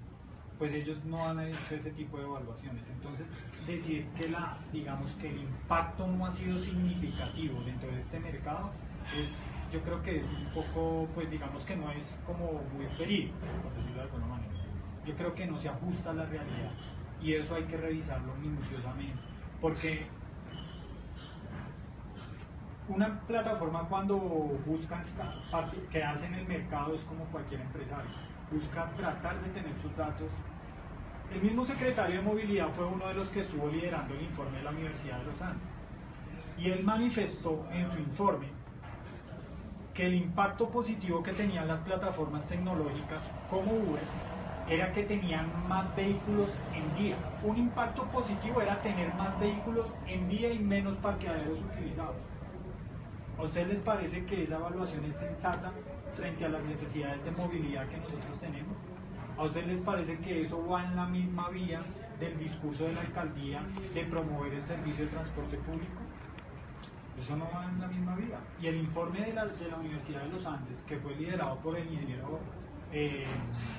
pues ellos no han hecho ese tipo de evaluaciones. Entonces, decir que digamos que el impacto no ha sido significativo dentro de este mercado yo creo que es un poco, pues digamos que no es como muy verídico, por decirlo de alguna manera. Yo creo que no se ajusta a la realidad y eso hay que revisarlo minuciosamente, porque una plataforma cuando busca quedarse en el mercado es como cualquier empresario, busca tratar de tener sus datos. El mismo secretario de Movilidad fue uno de los que estuvo liderando el informe de la Universidad de los Andes y él manifestó en su informe que el impacto positivo que tenían las plataformas tecnológicas como Uber era que tenían más vehículos en vía. Un impacto positivo era tener más vehículos en vía y menos parqueaderos utilizados. ¿A ustedes les parece que esa evaluación es sensata frente a las necesidades de movilidad que nosotros tenemos? ¿A ustedes les parece que eso va en la misma vía del discurso de la alcaldía de promover el servicio de transporte público? Eso no va en la misma vía. Y el informe de la Universidad de los Andes, que fue liderado por el ingeniero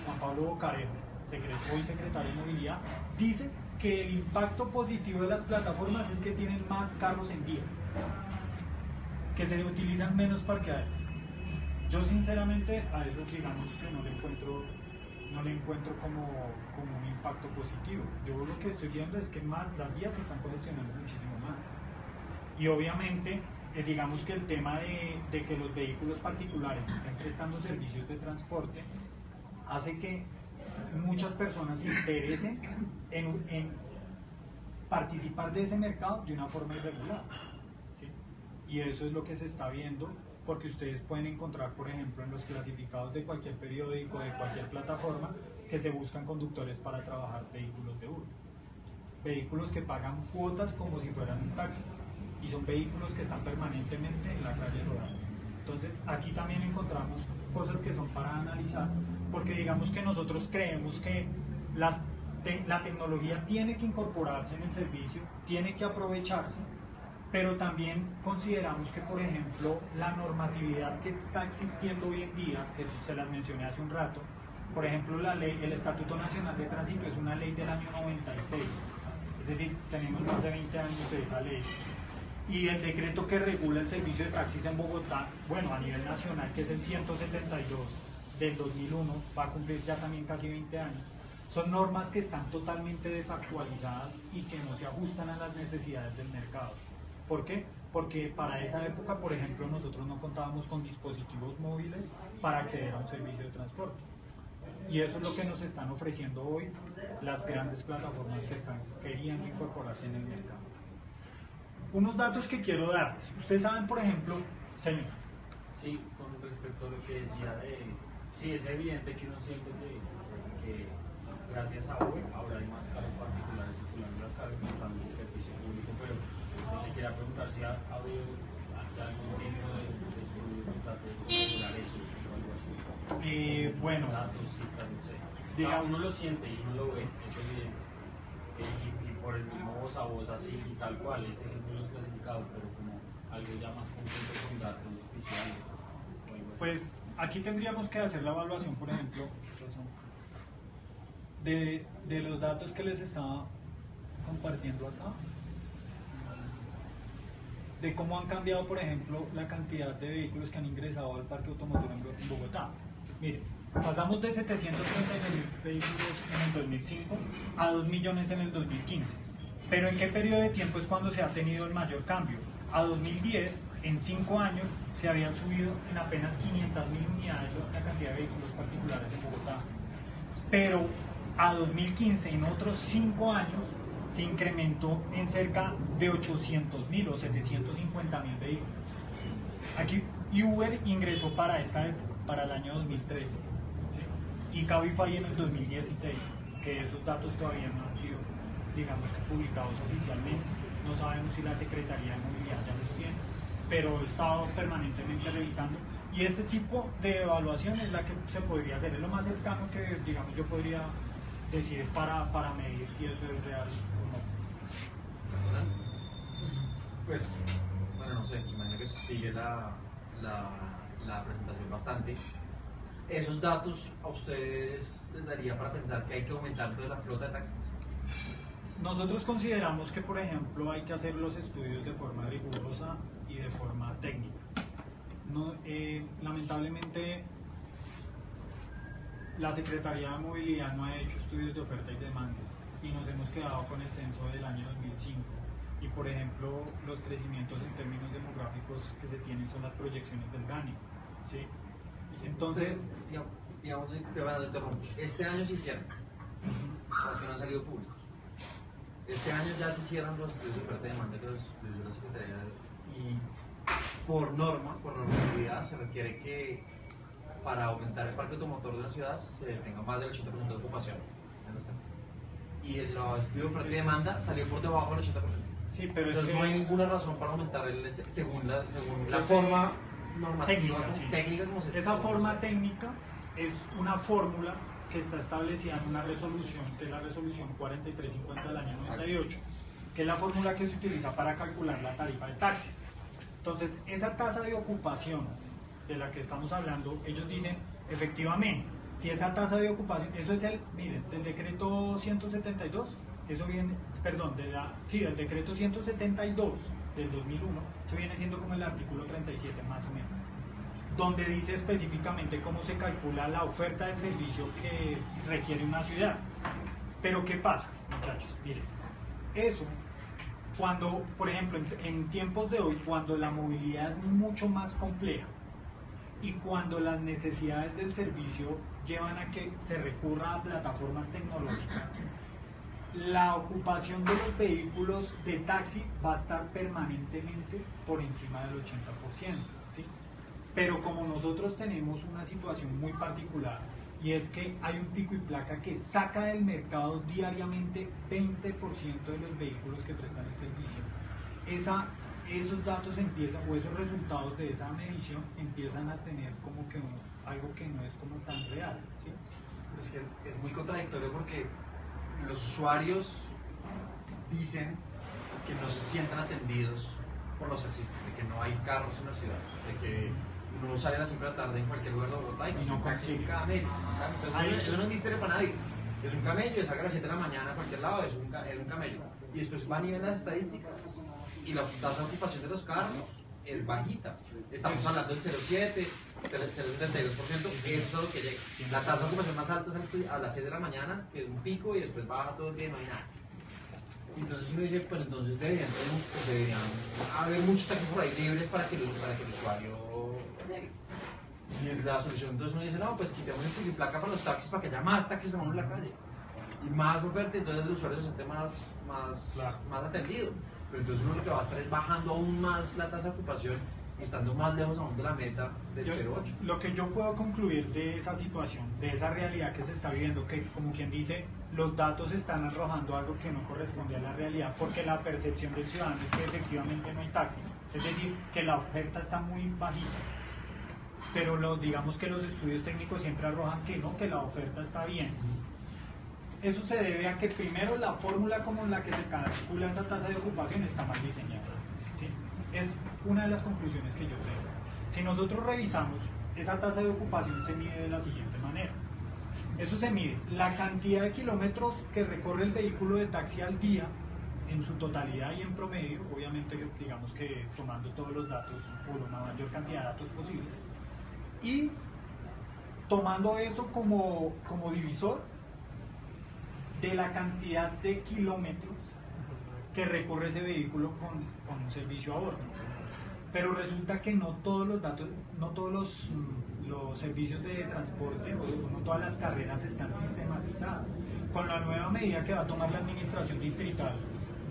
Juan Pablo Bocarejo, hoy secretario de Movilidad, dice que el impacto positivo de las plataformas es que tienen más carros en vía, que se utilizan menos parqueaderos. Yo sinceramente a eso digamos que no le encuentro como un impacto positivo. Yo lo que estoy viendo es que las vías se están congestionando muchísimo más. Y obviamente, digamos que el tema de que los vehículos particulares estén prestando servicios de transporte hace que muchas personas se interesen en participar de ese mercado de una forma irregular, ¿sí? Y eso es lo que se está viendo, porque ustedes pueden encontrar, por ejemplo, en los clasificados de cualquier periódico, de cualquier plataforma, que se buscan conductores para trabajar vehículos de Uber. Vehículos que pagan cuotas como si fueran un taxi. Y son vehículos que están permanentemente en la calle rodando. Entonces, aquí también encontramos cosas que son para analizar, porque digamos que nosotros creemos que la tecnología tiene que incorporarse en el servicio, tiene que aprovecharse, pero también consideramos que, por ejemplo, la normatividad que está existiendo hoy en día, que se las mencioné hace un rato, por ejemplo, el Estatuto Nacional de Tránsito es una ley del año 96, es decir, tenemos más de 20 años de esa ley. Y el decreto que regula el servicio de taxis en Bogotá, bueno, a nivel nacional, que es el 172 del 2001, va a cumplir ya también casi 20 años. Son normas que están totalmente desactualizadas y que no se ajustan a las necesidades del mercado. ¿Por qué? Porque para esa época, por ejemplo, nosotros no contábamos con dispositivos móviles para acceder a un servicio de transporte. Y eso es lo que nos están ofreciendo hoy las grandes plataformas que están queriendo incorporarse en el mercado. Unos datos que quiero darles. Ustedes saben, por ejemplo, señor.
Sí, con respecto a lo que decía sí, es evidente que uno siente que gracias a Uber ahora hay más carros particulares circulando en las calles, no están en servicio público, pero le quería preguntar si ha habido ya algún tipo de estudio que trate de regular eso o algo así.
Bueno,
datos, cifras, no sé. O sea, uno lo siente y uno lo ve, es evidente. Y por el mismo voz a voz así y tal cual, ese ejemplo de los clasificados, pero como algo ya más concreto con datos oficiales o algo así.
Pues aquí tendríamos que hacer la evaluación, por ejemplo, de los datos que les estaba compartiendo acá, de cómo han cambiado, por ejemplo, la cantidad de vehículos que han ingresado al parque automotor en Bogotá. Miren, pasamos de 739.000 vehículos en el 2005 a 2 millones en el 2015. Pero ¿en qué periodo de tiempo es cuando se ha tenido el mayor cambio? A 2010, en 5 años, se habían subido en apenas 500.000 unidades la cantidad de vehículos particulares en Bogotá. pero a 2015, en otros 5 años, se incrementó en cerca de 800.000 o 750.000 vehículos. Aquí Uber ingresó para esta época, para el año 2013, ¿sí? Y Cabify en el 2016, que esos datos todavía no han sido, digamos, publicados oficialmente. No sabemos si la Secretaría de Movilidad ya los tiene, pero he estado permanentemente revisando. Y este tipo de evaluación es la que se podría hacer, es lo más cercano que, digamos, yo podría decir para medir si eso es real o no.
Pues, bueno, no sé, imagino que sigue la presentación bastante. ¿Esos datos a ustedes les daría para pensar que hay que aumentar toda la flota de taxis?
Nosotros consideramos que, por ejemplo, hay que hacer los estudios de forma rigurosa y de forma técnica. No, lamentablemente, la Secretaría de Movilidad no ha hecho estudios de oferta y demanda y nos hemos quedado con el censo del año 2005. Y, por ejemplo, los crecimientos en términos demográficos que se tienen son las proyecciones del GANI, ¿sí? Entonces,
digamos, te interrumpo. Este año se hicieron, los que no han salido públicos. Este año ya se hicieron los estudios de oferta y demanda de la Secretaría y por normatividad se requiere que para aumentar el parque automotor de una ciudad se tenga más del 80% de ocupación en los taxis. Y el estudio de oferta y demanda salió por debajo del 80%.
Sí, pero
entonces
es que
no hay ninguna razón para aumentar según la forma normativa técnica como se
esa forma técnica es una fórmula que está establecida en una resolución, que es la resolución 4350 del año 98, que es la fórmula que se utiliza para calcular la tarifa de taxis. Entonces, esa tasa de ocupación de la que estamos hablando, ellos dicen, efectivamente, si esa tasa de ocupación, eso es miren, del decreto 172, eso viene, perdón, del decreto 172 del 2001, eso viene siendo como el artículo 37 más o menos, donde dice específicamente cómo se calcula la oferta del servicio que requiere una ciudad. Pero ¿qué pasa, muchachos? Miren, eso, cuando, por ejemplo, en tiempos de hoy, cuando la movilidad es mucho más compleja y cuando las necesidades del servicio llevan a que se recurra a plataformas tecnológicas, la ocupación de los vehículos de taxi va a estar permanentemente por encima del 80%, ¿sí? Pero como nosotros tenemos una situación muy particular y es que hay un pico y placa que saca del mercado diariamente 20% de los vehículos que prestan el servicio, esos datos empiezan, o esos resultados de esa medición empiezan a tener como que algo que no es como tan real, ¿sí?
Pero es que es muy contradictorio porque los usuarios dicen que no se sientan atendidos por los taxistas, de que no hay carros en la ciudad, de que uno sale a las 5 de la tarde en cualquier lugar de Bogotá y no consigue un camello. Eso no es misterio para nadie. Es un camello, salga a las 7 de la mañana a cualquier lado, es un camello. Y después van y ven las estadísticas y la tasa de ocupación de los carros es bajita. Estamos hablando del 0,7, 0,72%, eso es lo que llega. La tasa de ocupación más alta es a las 6 de la mañana, que es un pico, y después baja todo el día y no hay nada. Entonces uno dice, pero entonces deberían haber muchos taxis por ahí libres para que el usuario llegue. Y la solución, entonces uno dice, no, pues quitemos el pico y placa para los taxis para que haya más taxis en la calle y más oferta, entonces el usuario se siente más atendido. Pero entonces uno lo que va a estar es bajando aún más la tasa de ocupación y estando más lejos aún de la meta del 0,8.
Lo que yo puedo concluir de esa situación, de esa realidad que se está viviendo, que como quien dice, los datos están arrojando algo que no corresponde a la realidad, porque la percepción del ciudadano es que efectivamente no hay taxis, es decir, que la oferta está muy bajita, pero digamos que los estudios técnicos siempre arrojan que no, que la oferta está bien. Eso se debe a que primero la fórmula como la que se calcula esa tasa de ocupación está mal diseñada, ¿sí? Es una de las conclusiones que yo tengo. Si nosotros revisamos, esa tasa de ocupación se mide de la siguiente manera. Eso se mide la cantidad de kilómetros que recorre el vehículo de taxi al día en su totalidad y en promedio, obviamente digamos que tomando todos los datos o la mayor cantidad de datos posibles, y tomando eso como divisor de la cantidad de kilómetros que recorre ese vehículo con un servicio a bordo. pero resulta que no todos los datos, no todos los servicios de transporte o no todas las carreras están sistematizadas. Con la nueva medida que va a tomar la administración distrital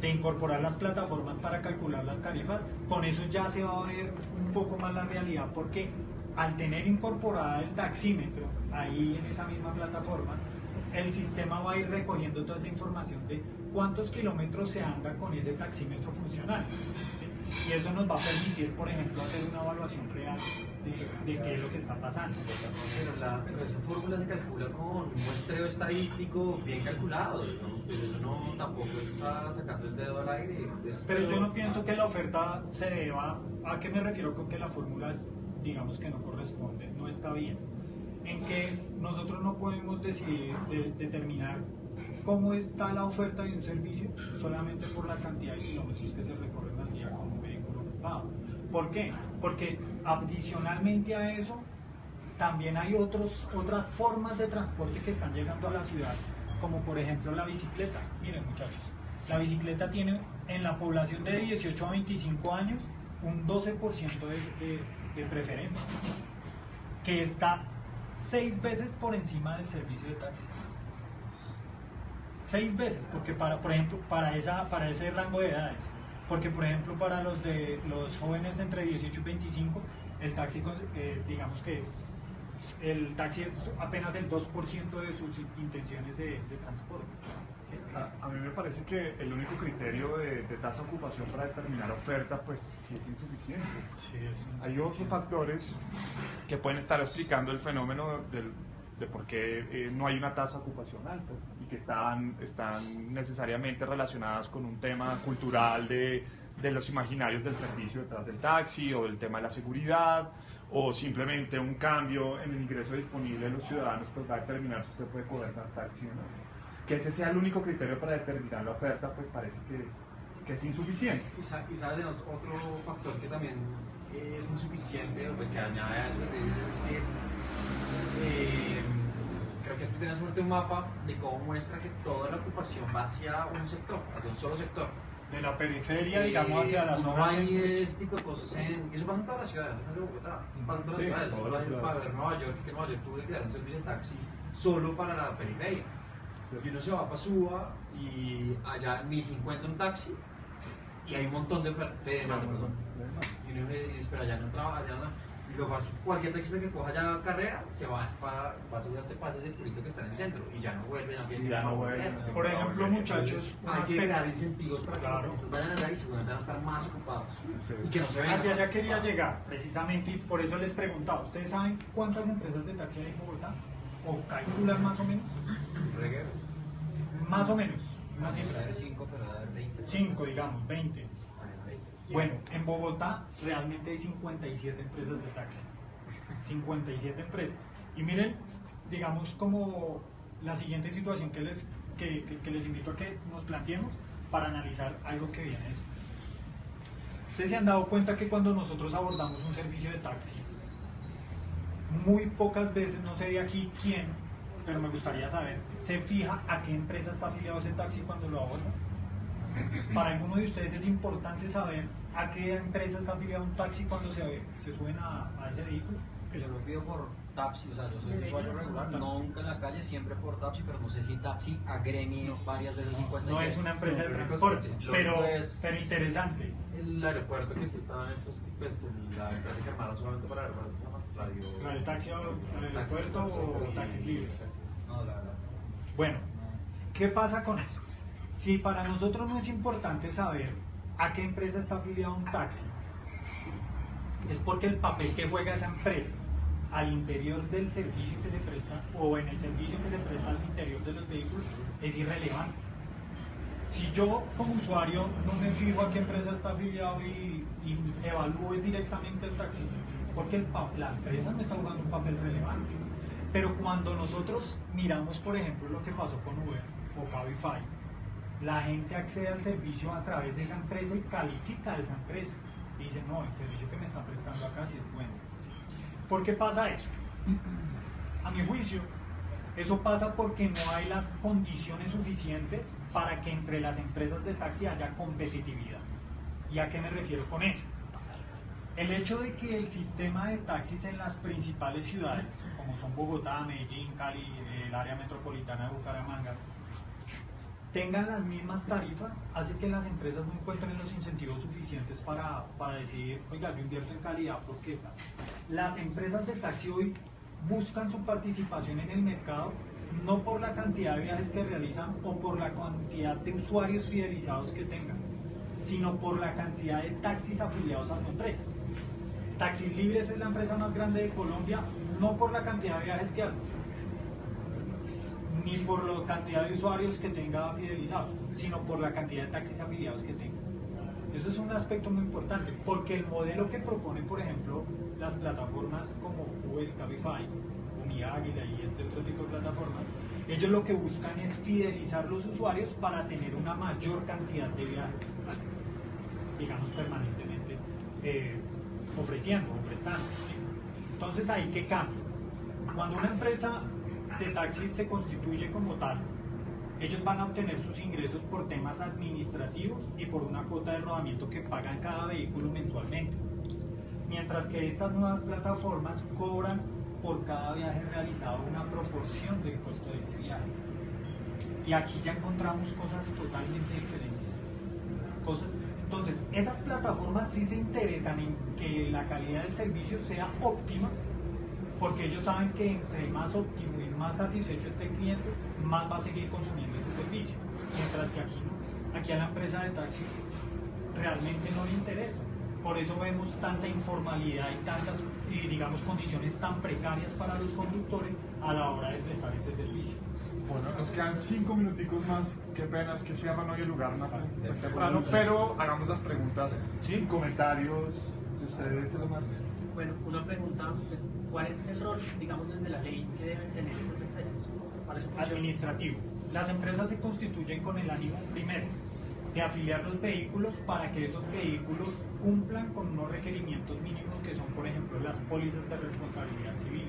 de incorporar las plataformas para calcular las tarifas, con eso ya se va a ver un poco más la realidad, porque al tener incorporada el taxímetro ahí en esa misma plataforma, el sistema va a ir recogiendo toda esa información de cuántos kilómetros se anda con ese taxímetro funcional, ¿sí? Y eso nos va a permitir, por ejemplo, hacer una evaluación real de qué es lo que está pasando.
Pero esa fórmula se calcula con un muestreo estadístico bien calculado, ¿no? Pues eso no tampoco es sacando el dedo al aire.
Pero yo no pienso que la oferta se deba, ¿a qué me refiero con que la fórmula es, digamos que no corresponde, no está bien? En que nosotros no podemos decidir, determinar cómo está la oferta de un servicio solamente por la cantidad de kilómetros que se recorren al día con un vehículo ocupado. ¿Por qué? Porque adicionalmente a eso también hay otras formas de transporte que están llegando a la ciudad, como por ejemplo la bicicleta. Miren, muchachos, la bicicleta tiene en la población de 18 a 25 años un 12% de preferencia, que está 6 veces por encima del servicio de taxi. 6 veces, porque por ejemplo, para ese rango de edades. Porque, por ejemplo, para los jóvenes entre 18 y 25, el taxi, digamos que el taxi es apenas el 2% de sus intenciones de transporte. ¿Sí?
A mí me parece que el único criterio de tasa de ocupación para determinar oferta, pues sí es insuficiente.
Sí, es insuficiente.
Hay otros factores que pueden estar explicando el fenómeno de por qué no hay una tasa de ocupación alta y que están necesariamente relacionadas con un tema cultural de los imaginarios del servicio detrás del taxi, o del tema de la seguridad, o simplemente un cambio en el ingreso disponible de los ciudadanos, pues va a determinar si usted puede coger más taxi o no. Que ese sea el único criterio para determinar la oferta, pues parece que es insuficiente.
Y sabes, otro factor que también es insuficiente, pues que añade a eso que te dices, es que creo que tú tienes un mapa de cómo muestra que toda la ocupación va hacia un sector, hacia un solo sector.
De la periferia, digamos, hacia las zonas.
No hay ese tipo de cosas. Eso pasa en todas las ciudades, no es de Bogotá. Pasa en todas las ciudades.
Todas las ciudades.
Para ver Nueva York, que Nueva York tuvo que crear un servicio de taxis solo para la periferia. Sí. Y uno se va para Suba y allá ni se encuentra un taxi y hay un montón de ofertas. Y uno dice, pero allá no trabaja, allá no. Y lo que pasa es que cualquier taxista que coja ya carrera se va seguramente pasa ese circuito que está en el centro y ya no vuelve, no vuelve.
Por ejemplo, muchachos,
hay que dar incentivos para que los taxistas vayan allá y seguramente van a estar más ocupados. Sí. Y que no se vean.
Hacia allá quería llegar, precisamente, y por eso les preguntaba, ¿ustedes saben cuántas empresas de taxi hay en Bogotá? ¿O calculan más o menos?
Reguero.
Más o menos. Una cifra.
5, pero da 20.
5, digamos, 20. Bueno, en Bogotá realmente hay 57 empresas de taxi. 57 empresas. Y miren, digamos, como la siguiente situación que les invito a que nos planteemos para analizar algo que viene después. Ustedes se han dado cuenta que cuando nosotros abordamos un servicio de taxi, muy pocas veces, no sé de aquí quién, pero me gustaría saber, ¿se fija a qué empresa está afiliado ese taxi cuando lo aborda? Para algunos de ustedes es importante saber a qué empresa está afiliado un taxi cuando se suben a ese vehículo.
Yo lo pido por taxi, o sea, yo soy usuario regular, nunca en la calle, siempre por taxi, pero no sé si taxi agremie varias de esas 50.
No es una empresa de transporte, pero interesante.
El aeropuerto que sí estaban estos, pues la empresa que armaron solamente para el aeropuerto.
¿La de taxi al aeropuerto o taxi libre?
No, la verdad.
Bueno, ¿qué pasa con eso? Si para nosotros no es importante saber a qué empresa está afiliado un taxi, es porque el papel que juega esa empresa al interior del servicio que se presta o en el servicio que se presta al interior de los vehículos es irrelevante. Si yo como usuario no me fijo a qué empresa está afiliado y evalúo directamente el taxista, es porque la empresa no está jugando un papel relevante. Pero cuando nosotros miramos, por ejemplo, lo que pasó con Uber o Cabify, la gente accede al servicio a través de esa empresa y califica a esa empresa. Y dice, no, el servicio que me está prestando acá sí es bueno. ¿Por qué pasa eso? A mi juicio, eso pasa porque no hay las condiciones suficientes para que entre las empresas de taxi haya competitividad. ¿Y a qué me refiero con eso? El hecho de que el sistema de taxis en las principales ciudades, como son Bogotá, Medellín, Cali, el área metropolitana de Bucaramanga, tengan las mismas tarifas, hace que las empresas no encuentren los incentivos suficientes para decidir, oiga, yo invierto en calidad, porque las empresas de taxi hoy buscan su participación en el mercado no por la cantidad de viajes que realizan o por la cantidad de usuarios fidelizados que tengan, sino por la cantidad de taxis afiliados a su empresa. Taxis Libres es la empresa más grande de Colombia, no por la cantidad de viajes que hace, ni por la cantidad de usuarios que tenga fidelizados, sino por la cantidad de taxis afiliados que tenga. Eso es un aspecto muy importante, porque el modelo que propone, por ejemplo, las plataformas como Uber, Cabify, Uniáguila y este otro tipo de plataformas, ellos lo que buscan es fidelizar los usuarios para tener una mayor cantidad de viajes, digamos, permanentemente ofreciendo o prestando, ¿sí? Entonces, ahí que cambia. Cuando una empresa de taxis se constituye como tal, ellos van a obtener sus ingresos por temas administrativos y por una cuota de rodamiento que pagan cada vehículo mensualmente. Mientras que estas nuevas plataformas cobran por cada viaje realizado una proporción del costo de ese viaje. Y aquí ya encontramos cosas totalmente diferentes. Entonces, esas plataformas sí se interesan en que la calidad del servicio sea óptima, porque ellos saben que entre más óptimo y más satisfecho esté el cliente, más va a seguir consumiendo ese servicio. Mientras que aquí no. Aquí a la empresa de taxis realmente no le interesa. Por eso vemos tanta informalidad y tantas, digamos, condiciones tan precarias para los conductores a la hora de prestar ese servicio.
Bueno, nos quedan 5 minuticos más. Qué pena, es que cierran hoy el lugar más temprano, pero hagamos las preguntas, ¿sí? Comentarios de ustedes, lo más.
Bueno, una pregunta, pues, ¿cuál es el rol, digamos, desde la ley que deben tener esas empresas? ¿Cuál es su función?
Administrativo. Las empresas se constituyen con el ánimo, primero, de afiliar los vehículos para que esos vehículos cumplan con unos requerimientos mínimos que son, por ejemplo, las pólizas de responsabilidad civil,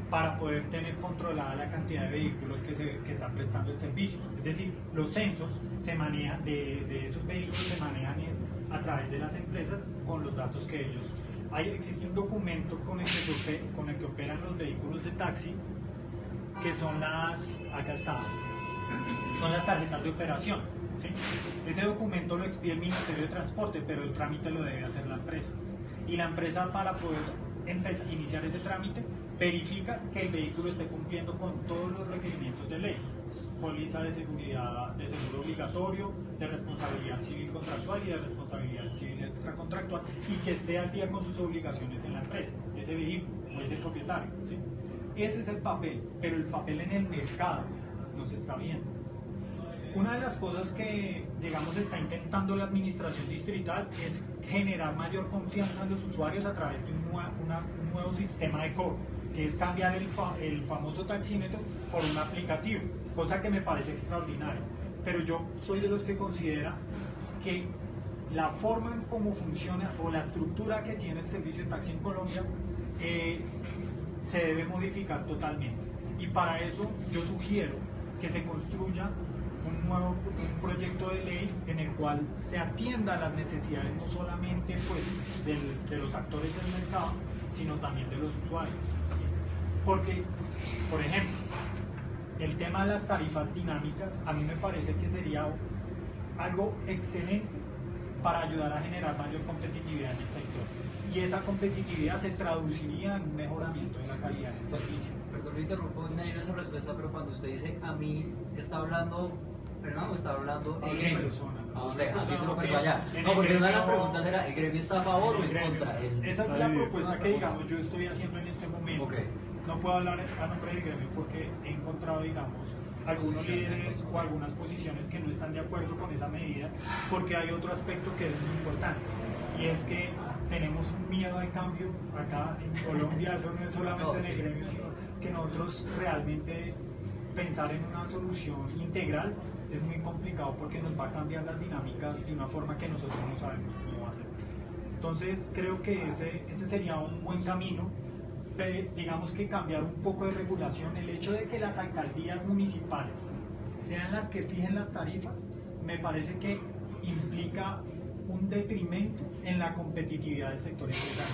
para poder tener controlada la cantidad de vehículos que están prestando el servicio. Es decir, los censos se manejan de esos vehículos se manejan a través de las empresas con los datos que ellos. Existe un documento con el que operan los vehículos de taxi, que son acá está, son las tarjetas de operación, ¿sí? Ese documento lo expide el Ministerio de Transporte, pero el trámite lo debe hacer la empresa. Y la empresa, para poder iniciar ese trámite, verifica que el vehículo esté cumpliendo con todos los requerimientos de ley: póliza de seguridad, de seguro obligatorio, de responsabilidad civil contractual y de responsabilidad civil extracontractual, y que esté al día con sus obligaciones en la empresa, ese vehículo o ese propietario, ¿sí? Ese es el papel, pero el papel en el mercado no se está viendo. Una de las cosas que, digamos, está intentando la administración distrital es generar mayor confianza en los usuarios a través de un nuevo sistema de cobro, que es cambiar el famoso taxímetro por un aplicativo, cosa que me parece extraordinaria. Pero yo soy de los que considera que la forma en cómo funciona o la estructura que tiene el servicio de taxi en Colombia se debe modificar totalmente. Y para eso yo sugiero que se construya un proyecto de ley en el cual se atienda a las necesidades no solamente pues, de los actores del mercado, sino también de los usuarios. Porque, por ejemplo, el tema de las tarifas dinámicas a mí me parece que sería algo excelente para ayudar a generar mayor competitividad en el sector. Y esa competitividad se traduciría en un mejoramiento de la calidad del servicio.
Perdón, me interrumpo en medio de esa respuesta, pero cuando usted dice a mí, ¿está hablando Fernando o está hablando el gremio? A usted, así te lo pensó allá. No, porque una de las preguntas era, ¿el gremio está a favor o en contra?
Esa es la propuesta que, digamos, yo estoy haciendo en este momento.
Okay.
No puedo hablar a nombre del gremio porque he encontrado, digamos, algunos líderes o algunas posiciones que no están de acuerdo con esa medida, porque hay otro aspecto que es muy importante, y es que tenemos un miedo al cambio acá en Colombia. Eso no es solamente en el gremio, sino que nosotros realmente pensar en una solución integral es muy complicado porque nos va a cambiar las dinámicas de una forma que nosotros no sabemos cómo va a ser. Entonces creo que ese sería un buen camino. Digamos que cambiar un poco de regulación. El hecho de que las alcaldías municipales sean las que fijen las tarifas me parece que implica un detrimento en la competitividad del sector empresarial.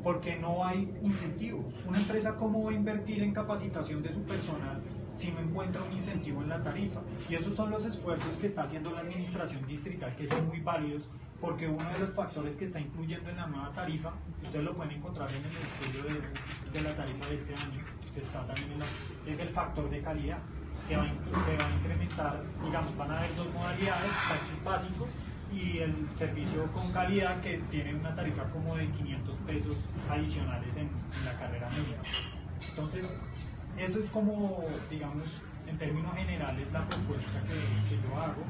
Porque no hay incentivos. Una empresa, ¿cómo va a invertir en capacitación de su personal si no encuentra un incentivo en la tarifa? Y esos son los esfuerzos que está haciendo la administración distrital, que son muy válidos, porque uno de los factores que está incluyendo en la nueva tarifa, ustedes lo pueden encontrar en el estudio de la tarifa de este año, que está también es el factor de calidad, que va a incrementar, digamos, van a haber dos modalidades, taxis básicos y el servicio con calidad, que tiene una tarifa como de 500 pesos adicionales en la carrera mínima. Entonces, eso es como, digamos, en términos generales, la propuesta que yo hago.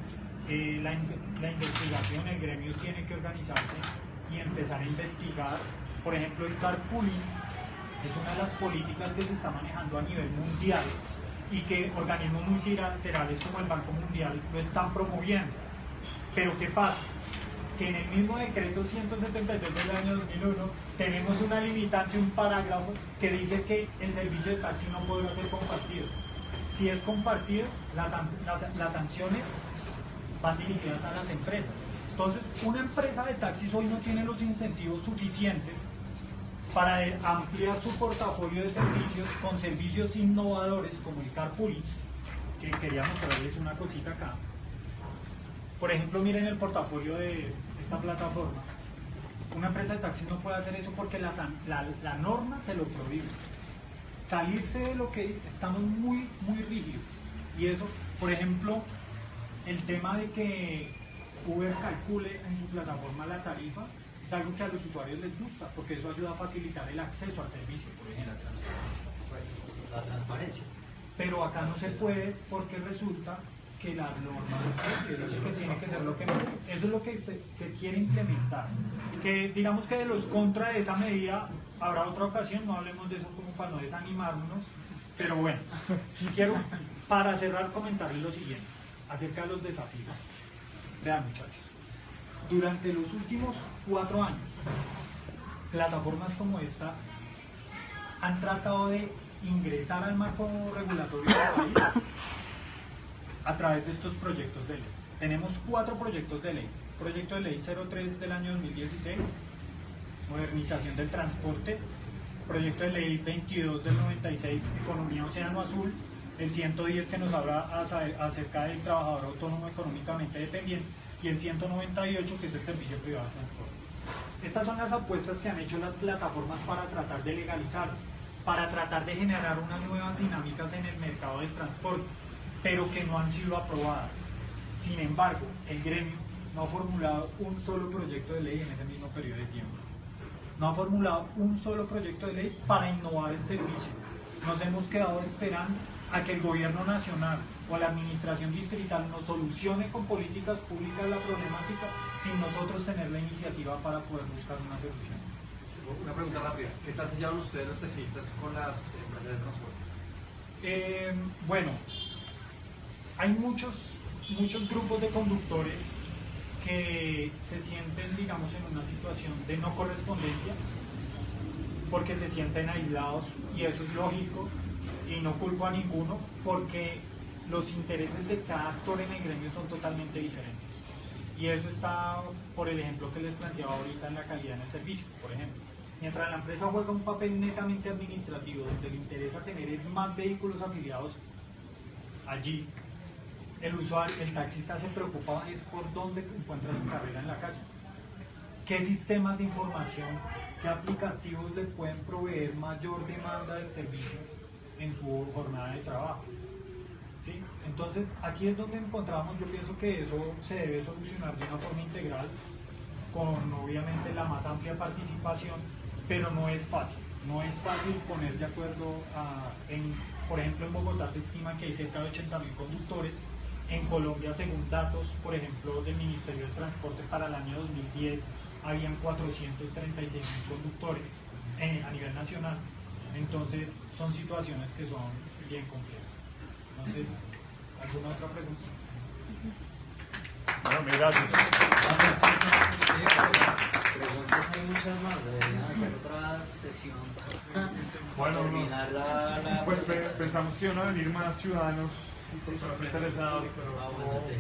La investigación, el gremio tiene que organizarse y empezar a investigar. Por ejemplo, el carpooling es una de las políticas que se está manejando a nivel mundial y que organismos multilaterales como el Banco Mundial lo están promoviendo. Pero ¿qué pasa? Que en el mismo decreto 173 del año 2001 tenemos una limitante, un parágrafo que dice que el servicio de taxi no podrá ser compartido. Si es compartido, las sanciones van dirigidas a las empresas. Entonces, una empresa de taxis hoy no tiene los incentivos suficientes para ampliar su portafolio de servicios con servicios innovadores como el carpooling, que quería mostrarles una cosita acá. Por ejemplo, miren el portafolio de esta plataforma. Una empresa de taxis no puede hacer eso porque la norma se lo prohíbe. Salirse de lo que estamos muy rígidos. Y eso, por ejemplo, el tema de que Uber calcule en su plataforma la tarifa es algo que a los usuarios les gusta, porque eso ayuda a facilitar el acceso al servicio, por ejemplo.
La transparencia.
Pero acá no se puede porque resulta que la norma dice que tiene que ser lo que no. Eso es lo que se quiere implementar. Que digamos que de los contra de esa medida habrá otra ocasión, no hablemos de eso como para no desanimarnos, pero bueno, quiero para cerrar comentarles lo siguiente acerca de los desafíos. Vean, muchachos, durante los últimos 4 años, plataformas como esta han tratado de ingresar al marco regulatorio del país a través de estos proyectos de ley. Tenemos 4 proyectos de ley. Proyecto de ley 03 del año 2016, modernización del transporte. Proyecto de ley 22 del 96, economía océano azul. El 110 que nos habla acerca del trabajador autónomo económicamente dependiente. Y el 198 que es el servicio privado de transporte. Estas son las apuestas que han hecho las plataformas para tratar de legalizarse, para tratar de generar unas nuevas dinámicas en el mercado del transporte, pero que no han sido aprobadas. Sin embargo, el gremio no ha formulado un solo proyecto de ley en ese mismo periodo de tiempo. No ha formulado un solo proyecto de ley para innovar el servicio. Nos hemos quedado esperando a que el gobierno nacional o la administración distrital nos solucione con políticas públicas la problemática sin nosotros tener la iniciativa para poder buscar una solución.
Una pregunta rápida. ¿Qué tal se llevan ustedes los taxistas con las empresas de transporte?
Bueno, hay muchos grupos de conductores que se sienten, digamos, en una situación de no correspondencia porque se sienten aislados, y eso es lógico y no culpo a ninguno, porque los intereses de cada actor en el gremio son totalmente diferentes, y eso está por el ejemplo que les planteaba ahorita en la calidad en el servicio. Por ejemplo, mientras la empresa juega un papel netamente administrativo, donde le interesa tener es más vehículos afiliados allí, el usuario, el taxista se preocupa es por dónde encuentra su carrera en la calle, qué sistemas de información, qué aplicativos le pueden proveer mayor demanda del servicio en su jornada de trabajo. ¿Sí? Entonces, aquí es donde encontramos, yo pienso que eso se debe solucionar de una forma integral, con obviamente la más amplia participación, pero no es fácil. No es fácil poner de acuerdo por ejemplo, en Bogotá se estima que hay cerca de 80.000 conductores. En Colombia, según datos, por ejemplo, del Ministerio del Transporte, para el año 2010 habían 436.000 conductores a nivel nacional. Entonces, son situaciones que son bien complejas. Entonces, ¿alguna otra pregunta?
Bueno, mil gracias.
Preguntas hay muchas más, deberían hacer otra sesión.
Bueno,
terminar la
pues pensamos que iban a venir más ciudadanos, personas interesadas, pero
bueno, sí.